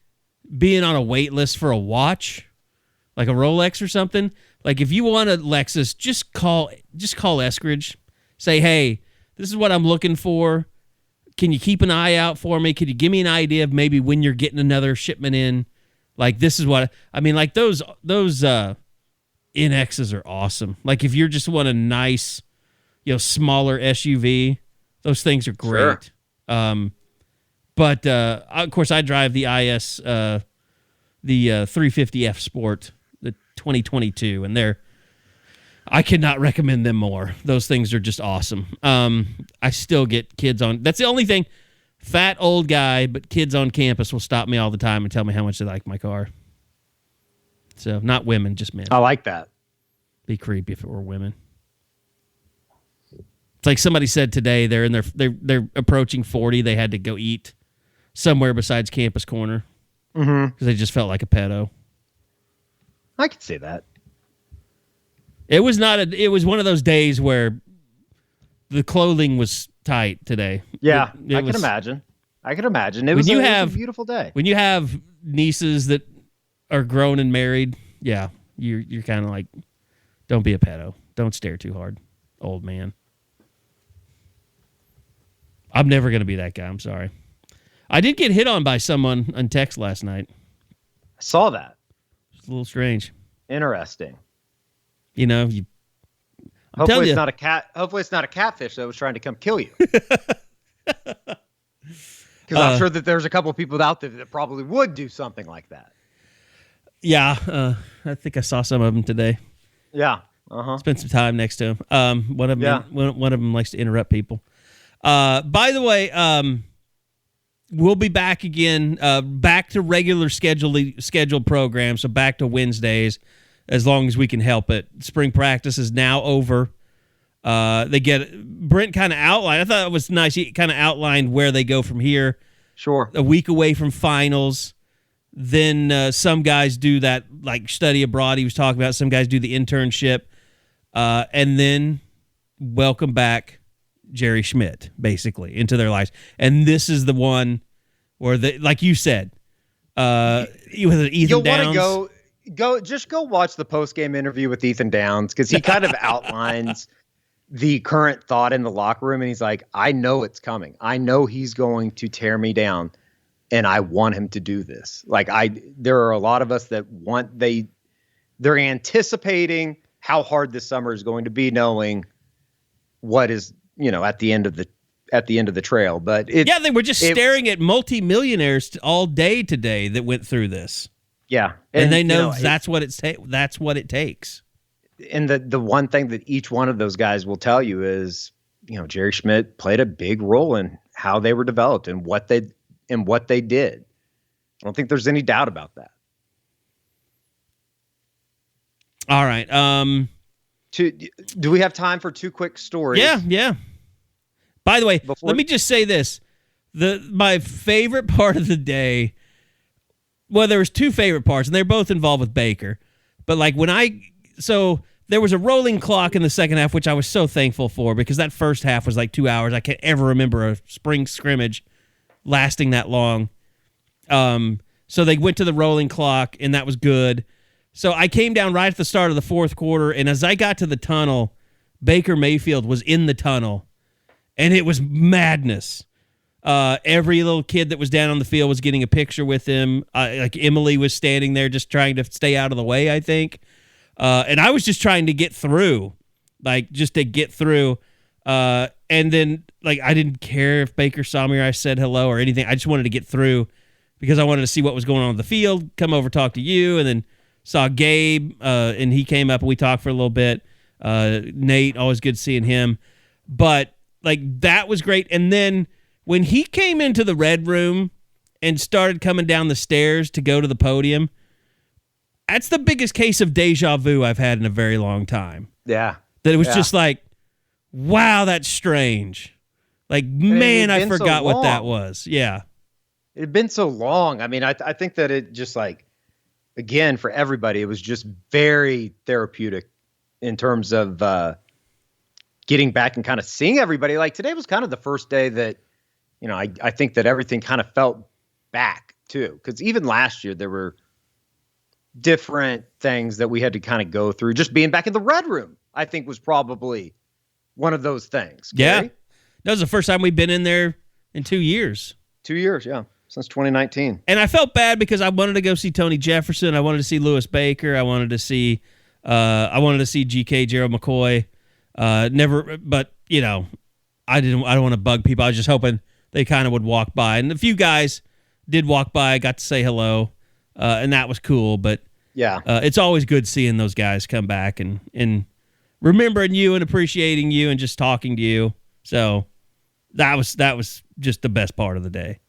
being on a wait list for a watch, like a Rolex or something. Like if you want a Lexus, just call Eskridge. Say, hey, this is what I'm looking for. Can you keep an eye out for me? Could you give me an idea of maybe when you're getting another shipment in? Like this is what I mean. Like those NXs are awesome. Like if you're just want a nice, smaller SUV, those things are great. Sure. But of course I drive the IS, the 350F Sport, the 2022, and I cannot recommend them more. Those things are just awesome. I still get kids on. That's the only thing. Fat old guy, but kids on campus will stop me all the time and tell me how much they like my car. So not women, just men. I like that. Be creepy if it were women. It's like somebody said today. They're in they're approaching 40. They had to go eat somewhere besides Campus Corner because they just felt like a pedo. I could see that. It was not. It was one of those days where the clothing was tight today. Yeah, I can imagine. I can imagine. It was a beautiful day. When you have nieces that are grown and married, yeah, you're kind of like, don't be a pedo. Don't stare too hard, old man. I'm never going to be that guy. I'm sorry. I did get hit on by someone on text last night. I saw that. It's a little strange. Interesting. You know, hopefully it's not a cat. Hopefully it's not a catfish that was trying to come kill you. Because I'm sure that there's a couple of people out there that probably would do something like that. Yeah, I think I saw some of them today. Yeah. Spent some time next to him. One of them likes to interrupt people. By the way, we'll be back again, back to regular scheduled programs, so back to Wednesdays, as long as we can help it. Spring practice is now over. Brent kind of outlined. I thought it was nice. He kind of outlined where they go from here. Sure. A week away from finals. Then some guys do that, like study abroad. He was talking about some guys do the internship, and then welcome back Jerry Schmidt, basically, into their lives. And this is the one where, like you said, with Ethan You'll Downs. Want to go watch the post-game interview with Ethan Downs, because he kind of outlines the current thought in the locker room, and he's like, I know it's coming. I know he's going to tear me down, and I want him to do this. Like, there are a lot of us that they're anticipating how hard this summer is going to be, knowing what is, at the end of the trail. But they were just staring at multimillionaires all day today that went through this. Yeah, and they know, that's what it takes. And the one thing that each one of those guys will tell you is, Jerry Schmidt played a big role in how they were developed and what they did. I don't think there's any doubt about that. All right. Do we have time for two quick stories? Yeah. By the way, let me just say this. My favorite part of the day, well, there was two favorite parts, and they're both involved with Baker. But like there was a rolling clock in the second half, which I was so thankful for, because that first half was like 2 hours. I can't ever remember a spring scrimmage lasting that long. So they went to the rolling clock, and that was good. So I came down right at the start of the fourth quarter, and as I got to the tunnel, Baker Mayfield was in the tunnel, and it was madness. Every little kid that was down on the field was getting a picture with him. Like Emily was standing there just trying to stay out of the way, I think. And I was just trying to get through, And then, I didn't care if Baker saw me or I said hello or anything. I just wanted to get through because I wanted to see what was going on the field, come over, talk to you, and then saw Gabe, and he came up and we talked for a little bit. Nate, always good seeing him. But, that was great. And then when he came into the red room and started coming down the stairs to go to the podium, that's the biggest case of deja vu I've had in a very long time. Yeah. That it was just like, wow, that's strange. Man, I forgot what that was. Yeah. It had been so long. I mean, I think that it just again, for everybody, it was just very therapeutic in terms of getting back and kind of seeing everybody. Today was kind of the first day that, I think that everything kind of felt back too. Because even last year there were different things that we had to kind of go through. Just being back in the red room, I think, was probably one of those things. Gary? Yeah. That was the first time we've been in there in 2 years. 2 years, yeah. Since 2019. And I felt bad because I wanted to go see Tony Jefferson. I wanted to see Lewis Baker. I wanted to see GK, Gerald McCoy. I don't want to bug people. I was just hoping they kind of would walk by. And a few guys did walk by. I got to say hello. And that was cool. But yeah, it's always good seeing those guys come back and remembering you and appreciating you and just talking to you. So that was just the best part of the day.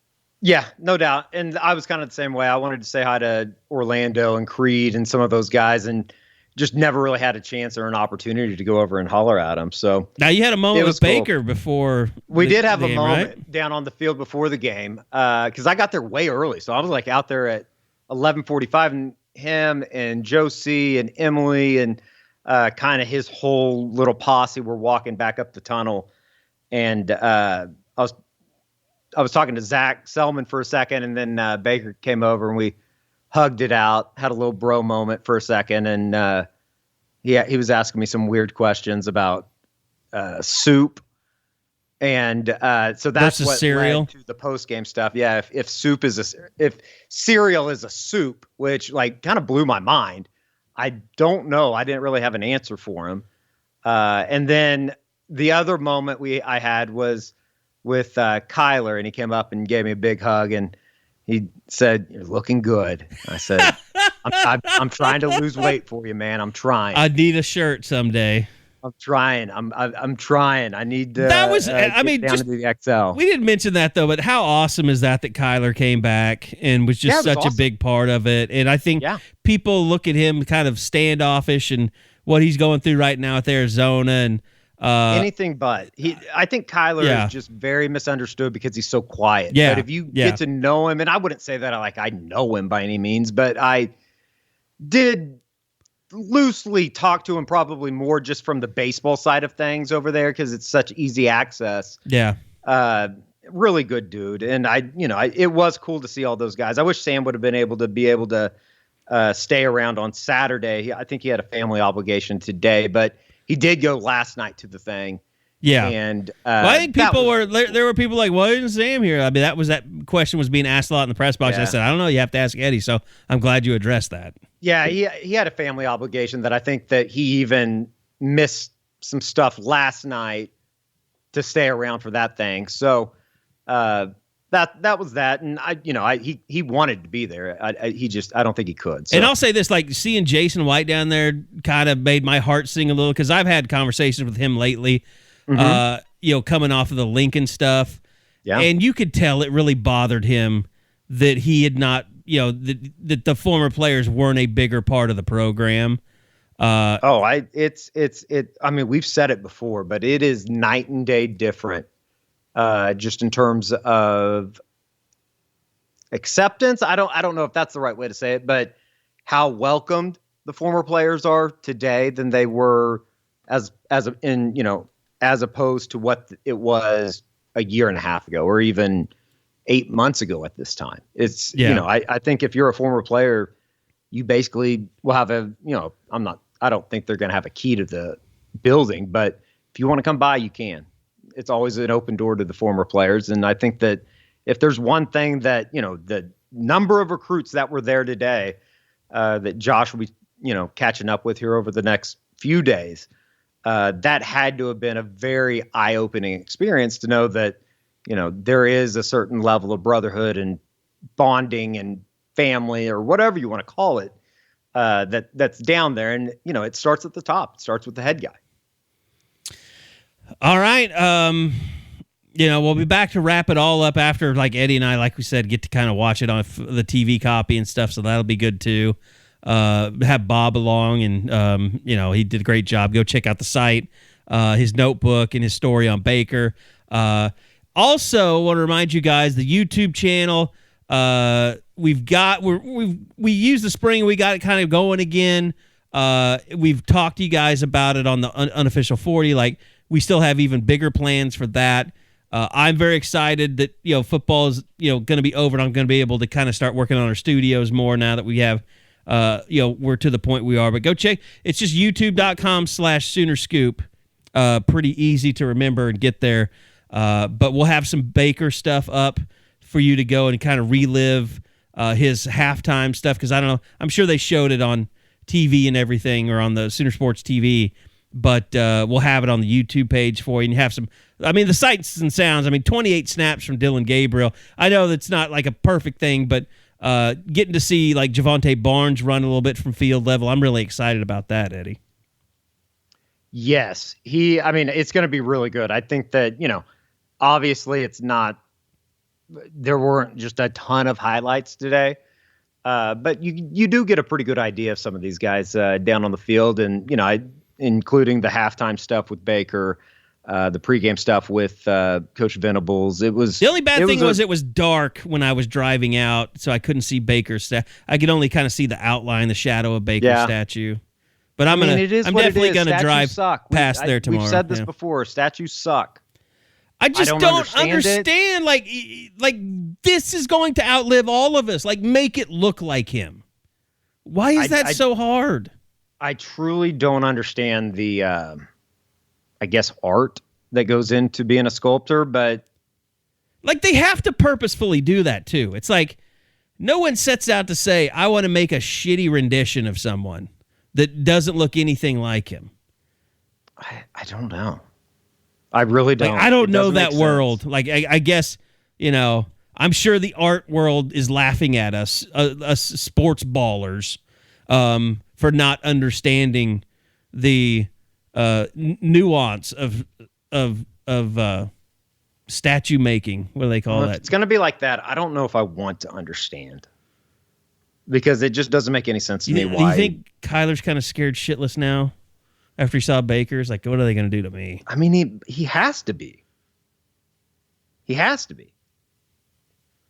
Yeah, no doubt. And I was kind of the same way. I wanted to say hi to Orlando and Creed and some of those guys, and just never really had a chance or an opportunity to go over and holler at them. So now you had a moment with Baker before. We did have a moment right? down on the field before the game because I got there way early. So I was like out there at 11:45, and him and Joe C. and Emily and kind of his whole little posse were walking back up the tunnel. And I was talking to Zach Selman for a second, and then Baker came over and we hugged it out, had a little bro moment for a second. And he was asking me some weird questions about soup. And so that's what cereal led to the post-game stuff. Yeah. If cereal is a soup, which like kind of blew my mind. I don't know. I didn't really have an answer for him. And then the other moment I had was with Kyler, and he came up and gave me a big hug, and he said, "You're looking good." I said, I'm trying to lose weight for you, man. I'm trying. I need a shirt someday. I'm trying. I'm trying. I need to. That was. I mean, down just to the XL. We didn't mention that though, but how awesome is that Kyler came back and was just such awesome. A big part of it? And I think people look at him kind of standoffish and what he's going through right now with Arizona and. Anything but. I think Kyler is just very misunderstood because he's so quiet. Yeah. But if you get to know him, and I wouldn't say that I know him by any means, but I did loosely talk to him probably more just from the baseball side of things over there because it's such easy access. Yeah. Really good dude. And it was cool to see all those guys. I wish Sam would have been able to stay around on Saturday. I think he had a family obligation today, but he did go last night to the thing. Yeah. And I think there were people like, why isn't Sam here? I mean, that question was being asked a lot in the press box. Yeah. I said, I don't know. You have to ask Eddie. So I'm glad you addressed that. Yeah. He had a family obligation that I think that he even missed some stuff last night to stay around for that thing. So that was that. And he wanted to be there. I don't think he could. So. And I'll say this, like seeing Jason White down there kind of made my heart sing a little because I've had conversations with him lately, coming off of the Lincoln stuff. Yeah. And you could tell it really bothered him that he had not, that the former players weren't a bigger part of the program. I mean, we've said it before, but it is night and day different. Just in terms of acceptance, I don't know if that's the right way to say it, but how welcomed the former players are today than they were as opposed to what it was a year and a half ago, or even 8 months ago at this time. It's I think if you're a former player, you basically will have I don't think they're going to have a key to the building, but if you want to come by, you can. It's always an open door to the former players. And I think that if there's one thing that, the number of recruits that were there today, that Josh will be, catching up with here over the next few days, that had to have been a very eye-opening experience to know that, there is a certain level of brotherhood and bonding and family or whatever you want to call it, that's down there. And, it starts at the top. It starts with the head guy. All right. We'll be back to wrap it all up after, like Eddie and I, like we said, get to kind of watch it on the TV copy and stuff. So that'll be good too. Have Bob along and, he did a great job. Go check out the site, his notebook and his story on Baker. Also want to remind you guys, the YouTube channel, we used the spring. We got it kind of going again. We've talked to you guys about it on the unofficial 40, like, we still have even bigger plans for that. I'm very excited that, football is, going to be over and I'm going to be able to kind of start working on our studios more now that we have, we're to the point we are. But go check. It's just youtube.com/SoonerScoop. Pretty easy to remember and get there. But we'll have some Baker stuff up for you to go and kind of relive his halftime stuff. Because I don't know. I'm sure they showed it on TV and everything or on the Sooner Sports TV. But we'll have it on the YouTube page for you. And you have some, the sights and sounds. 28 snaps from Dillon Gabriel. I know that's not like a perfect thing, but getting to see like Javonte Barnes run a little bit from field level, I'm really excited about that, Eddie. Yes, it's going to be really good. I think that, obviously there weren't just a ton of highlights today, but you do get a pretty good idea of some of these guys down on the field, and including the halftime stuff with Baker, the pregame stuff with Coach Venables. It was the only bad thing was it was dark when I was driving out, so I couldn't see Baker's I could only kind of see the outline, the shadow of Baker's statue. But I'm definitely gonna drive past there tomorrow. We've said this before. Statues suck. I just don't understand. Like this is going to outlive all of us. Like, make it look like him. Why is that so hard? I truly don't understand the, I guess, art that goes into being a sculptor. But like, they have to purposefully do that too. It's like no one sets out to say, I want to make a shitty rendition of someone that doesn't look anything like him. I don't know. I really don't. Like, I don't know that world. Like, I guess, I'm sure the art world is laughing at us sports ballers, for not understanding the nuance of statue making. What do they call that? It's going to be like that. I don't know if I want to understand, because it just doesn't make any sense to me. Why? Do you think Kyler's kind of scared shitless now after he saw Baker's? Like, what are they going to do to me? I mean, he has to be. He has to be.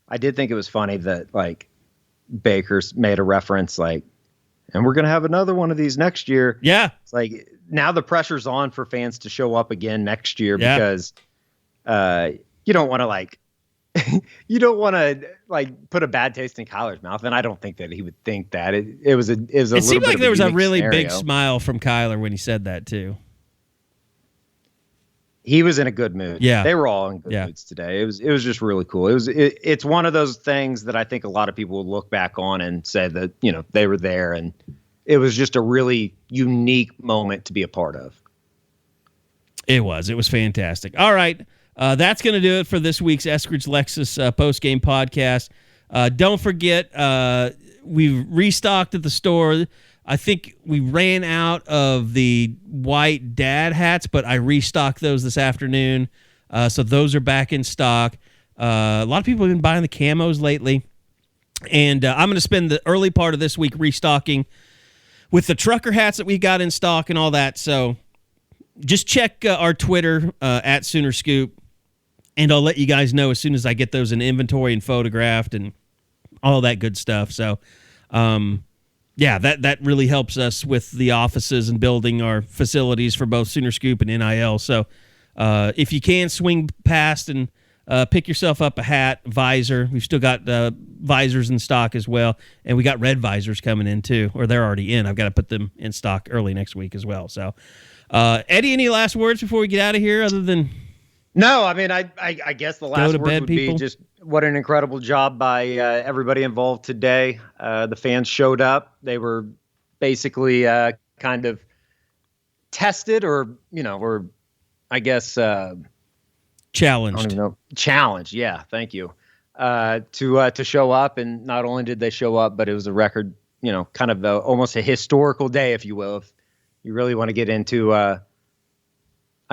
I did think it was funny that, like, Baker's made a reference, like, and we're going to have another one of these next year. Yeah. It's like, now the pressure's on for fans to show up again next year, because you don't want to, like, you don't want to, like, put a bad taste in Kyler's mouth, and I don't think that he would think that. It was a It seemed like there was a really scenario. big smile from Kyler when he said that too. He was in a good mood. Yeah, they were all in good moods today. It was just really cool. It's one of those things that I think a lot of people will look back on and say that, they were there, and it was just a really unique moment to be a part of. It was fantastic. All right. That's going to do it for this week's Eskridge Lexus post-game podcast. Don't forget, we've restocked at the store. I think we ran out of the white dad hats, but I restocked those this afternoon. So those are back in stock. A lot of people have been buying the camos lately. And I'm going to spend the early part of this week restocking with the trucker hats that we got in stock and all that. So just check our Twitter at Sooner Scoop, and I'll let you guys know as soon as I get those in inventory and photographed and all that good stuff. So, that really helps us with the offices and building our facilities for both Sooner Scoop and NIL. So if you can, swing past and pick yourself up a hat, visor. We've still got visors in stock as well, and we got red visors coming in too, or they're already in. I've got to put them in stock early next week as well. So, Eddie, any last words before we get out of here other than... No, I mean, I guess the last word would be just what an incredible job by everybody involved today. The fans showed up. They were basically kind of tested, or I guess challenged. I don't even know. Challenged, yeah. Thank you. To show up, and not only did they show up, but it was a record. Kind of almost a historical day, if you will. If you really want to get into, I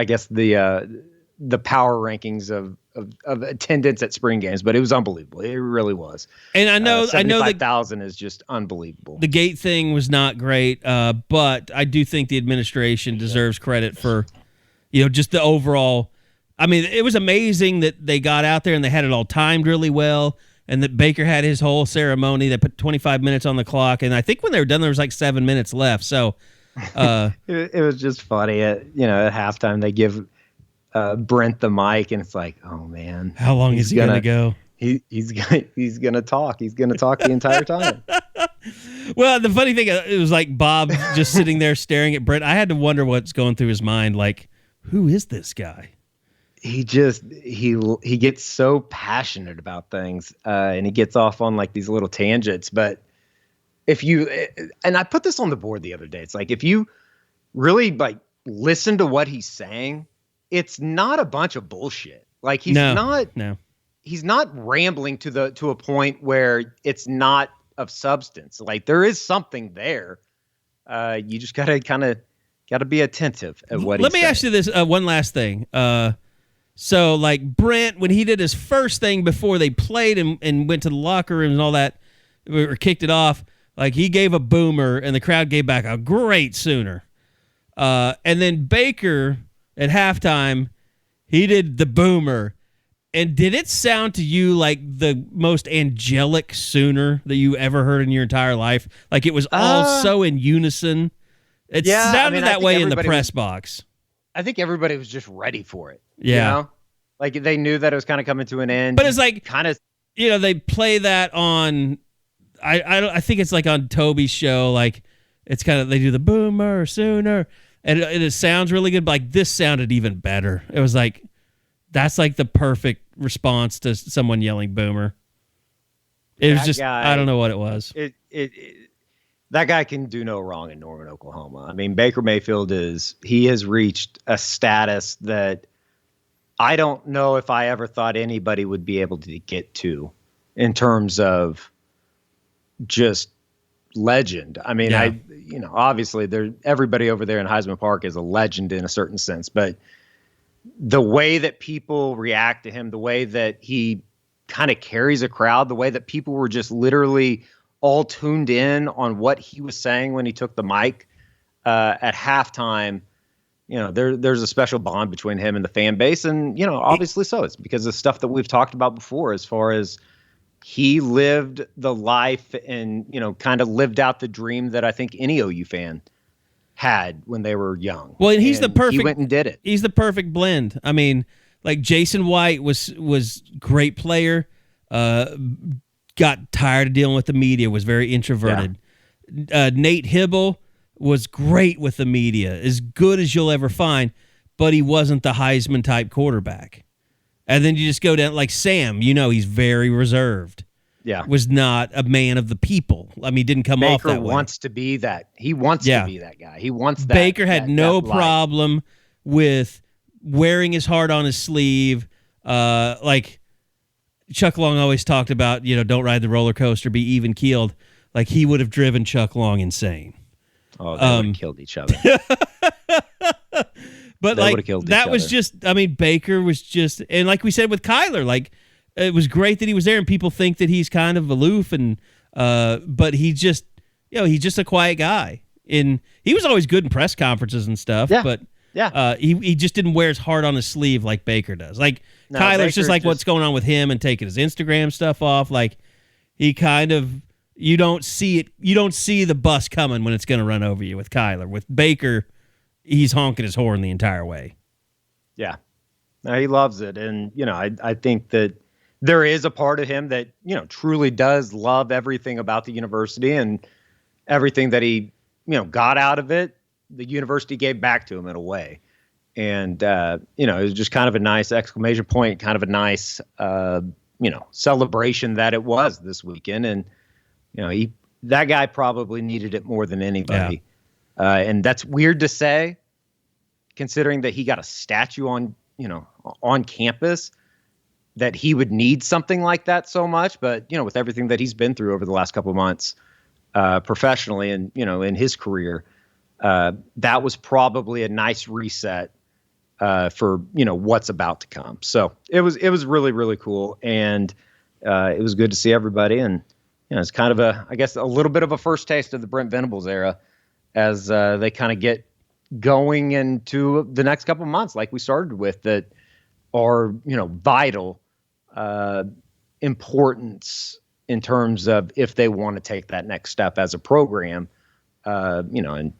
guess the power rankings of attendance at spring games, but it was unbelievable. It really was. And I know 75,000 is just unbelievable. The gate thing was not great, but I do think the administration deserves credit for, just the overall. I mean, it was amazing that they got out there and they had it all timed really well, and that Baker had his whole ceremony. They put 25 minutes on the clock, and I think when they were done, there was like 7 minutes left. So it was just funny. At halftime, they give Brent the mic, and it's like, oh man, how long is he gonna go? He's gonna talk. He's gonna talk the entire time. Well, the funny thing, it was like Bob just sitting there staring at Brent. I had to wonder what's going through his mind. Like, who is this guy? He gets so passionate about things, and he gets off on like these little tangents. But and I put this on the board the other day. It's like, if you really like listen to what he's saying, it's not a bunch of bullshit. Like, he's not rambling to a point where it's not of substance. Like, there is something there. You just gotta kind of got to be attentive at what. Let me ask you this one last thing. So like Brent, when he did his first thing before they played and went to the locker room and all that, or kicked it off, like he gave a boomer and the crowd gave back a great Sooner. And then Baker at halftime, he did the boomer. And did it sound to you like the most angelic Sooner that you ever heard in your entire life? Like it was all so in unison? It sounded that way in the press box. I think everybody was just ready for it. Yeah. You know? Like they knew that it was kind of coming to an end. But it's like, kind of, they play that on, I think it's like on Toby's show. Like it's kind of, they do the boomer, Sooner. And it sounds really good. But like this sounded even better. It was like, that's like the perfect response to someone yelling boomer. It was just, I don't know what it was. That guy can do no wrong in Norman, Oklahoma. I mean, Baker Mayfield he has reached a status that I don't know if I ever thought anybody would be able to get to in terms of just legend. I mean, obviously everybody over there in Heisman Park is a legend in a certain sense, but the way that people react to him, the way that he kind of carries a crowd, the way that people were just literally all tuned in on what he was saying when he took the mic at halftime, there's a special bond between him and the fan base. And, obviously so. It's because of stuff that we've talked about before as far as he lived the life and, kind of lived out the dream that I think any OU fan had when they were young. Well, and he went and did it. He's the perfect blend. I mean, like Jason White was great player, got tired of dealing with the media, was very introverted. Yeah. Nate Hibble was great with the media, as good as you'll ever find, but he wasn't the Heisman type quarterback. And then you just go down like Sam, he's very reserved. Yeah. Was not a man of the people. I mean, didn't come off that way. Baker wants to be that. He wants to be that guy. He wants that. Baker had no problem with wearing his heart on his sleeve. Like Chuck Long always talked about, don't ride the roller coaster, be even keeled. Like he would have driven Chuck Long insane. Oh, they would have killed each other. But like that was just, I mean, Baker was just, and like we said with Kyler, like it was great that he was there, and people think that he's kind of aloof, and but he just, he's just a quiet guy. And he was always good in press conferences and stuff. Yeah. But yeah, he just didn't wear his heart on his sleeve like Baker does. Like Kyler's Baker just like what's going on with him and taking his Instagram stuff off. Like he kind of, you don't see it. You don't see the bus coming when it's going to run over you with Kyler. With Baker, he's honking his horn the entire way. Yeah. No, he loves it. And, I think that there is a part of him that, truly does love everything about the university and everything that he, got out of it. The university gave back to him in a way. And, it was just kind of a nice exclamation point, kind of a nice, celebration that it was this weekend. And, that guy probably needed it more than anybody. Yeah. And that's weird to say, considering that he got a statue on campus, that he would need something like that so much. But, with everything that he's been through over the last couple of months, professionally and, in his career, that was probably a nice reset for, what's about to come. So it was really, really cool. And it was good to see everybody. And, it's kind of a little bit of a first taste of the Brent Venables era as they kind of get going into the next couple of months, like we started with, that are, vital importance in terms of if they want to take that next step as a program, and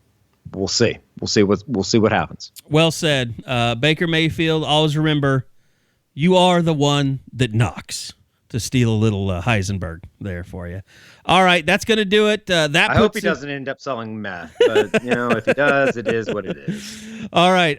we'll see what happens. Well said. Baker Mayfield, always remember, you are the one that knocks, to steal a little Heisenberg there for you. All right, that's going to do it. I hope he doesn't end up selling meth, but if he does, it is what it is. All right.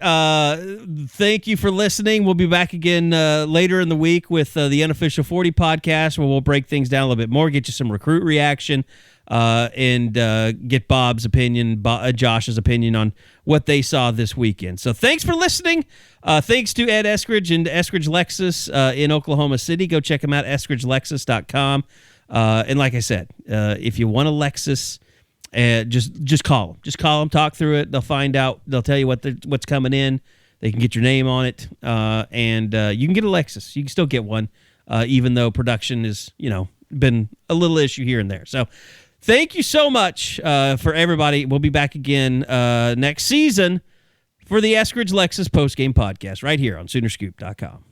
Thank you for listening. We'll be back again later in the week with the Unofficial 40 podcast, where we'll break things down a little bit more, get you some recruit reaction, and get Bob's opinion, Josh's opinion on what they saw this weekend. So thanks for listening. Thanks to Ed Eskridge and Eskridge Lexus in Oklahoma City. Go check them out, eskridgelexus.com. And like I said, if you want a Lexus, just call them. Just call them, talk through it. They'll find out. They'll tell you what's coming in. They can get your name on it, and you can get a Lexus. You can still get one, even though production is, been a little issue here and there. So thank you so much for everybody. We'll be back again next season for the Eskridge Lexus postgame podcast right here on Soonerscoop.com.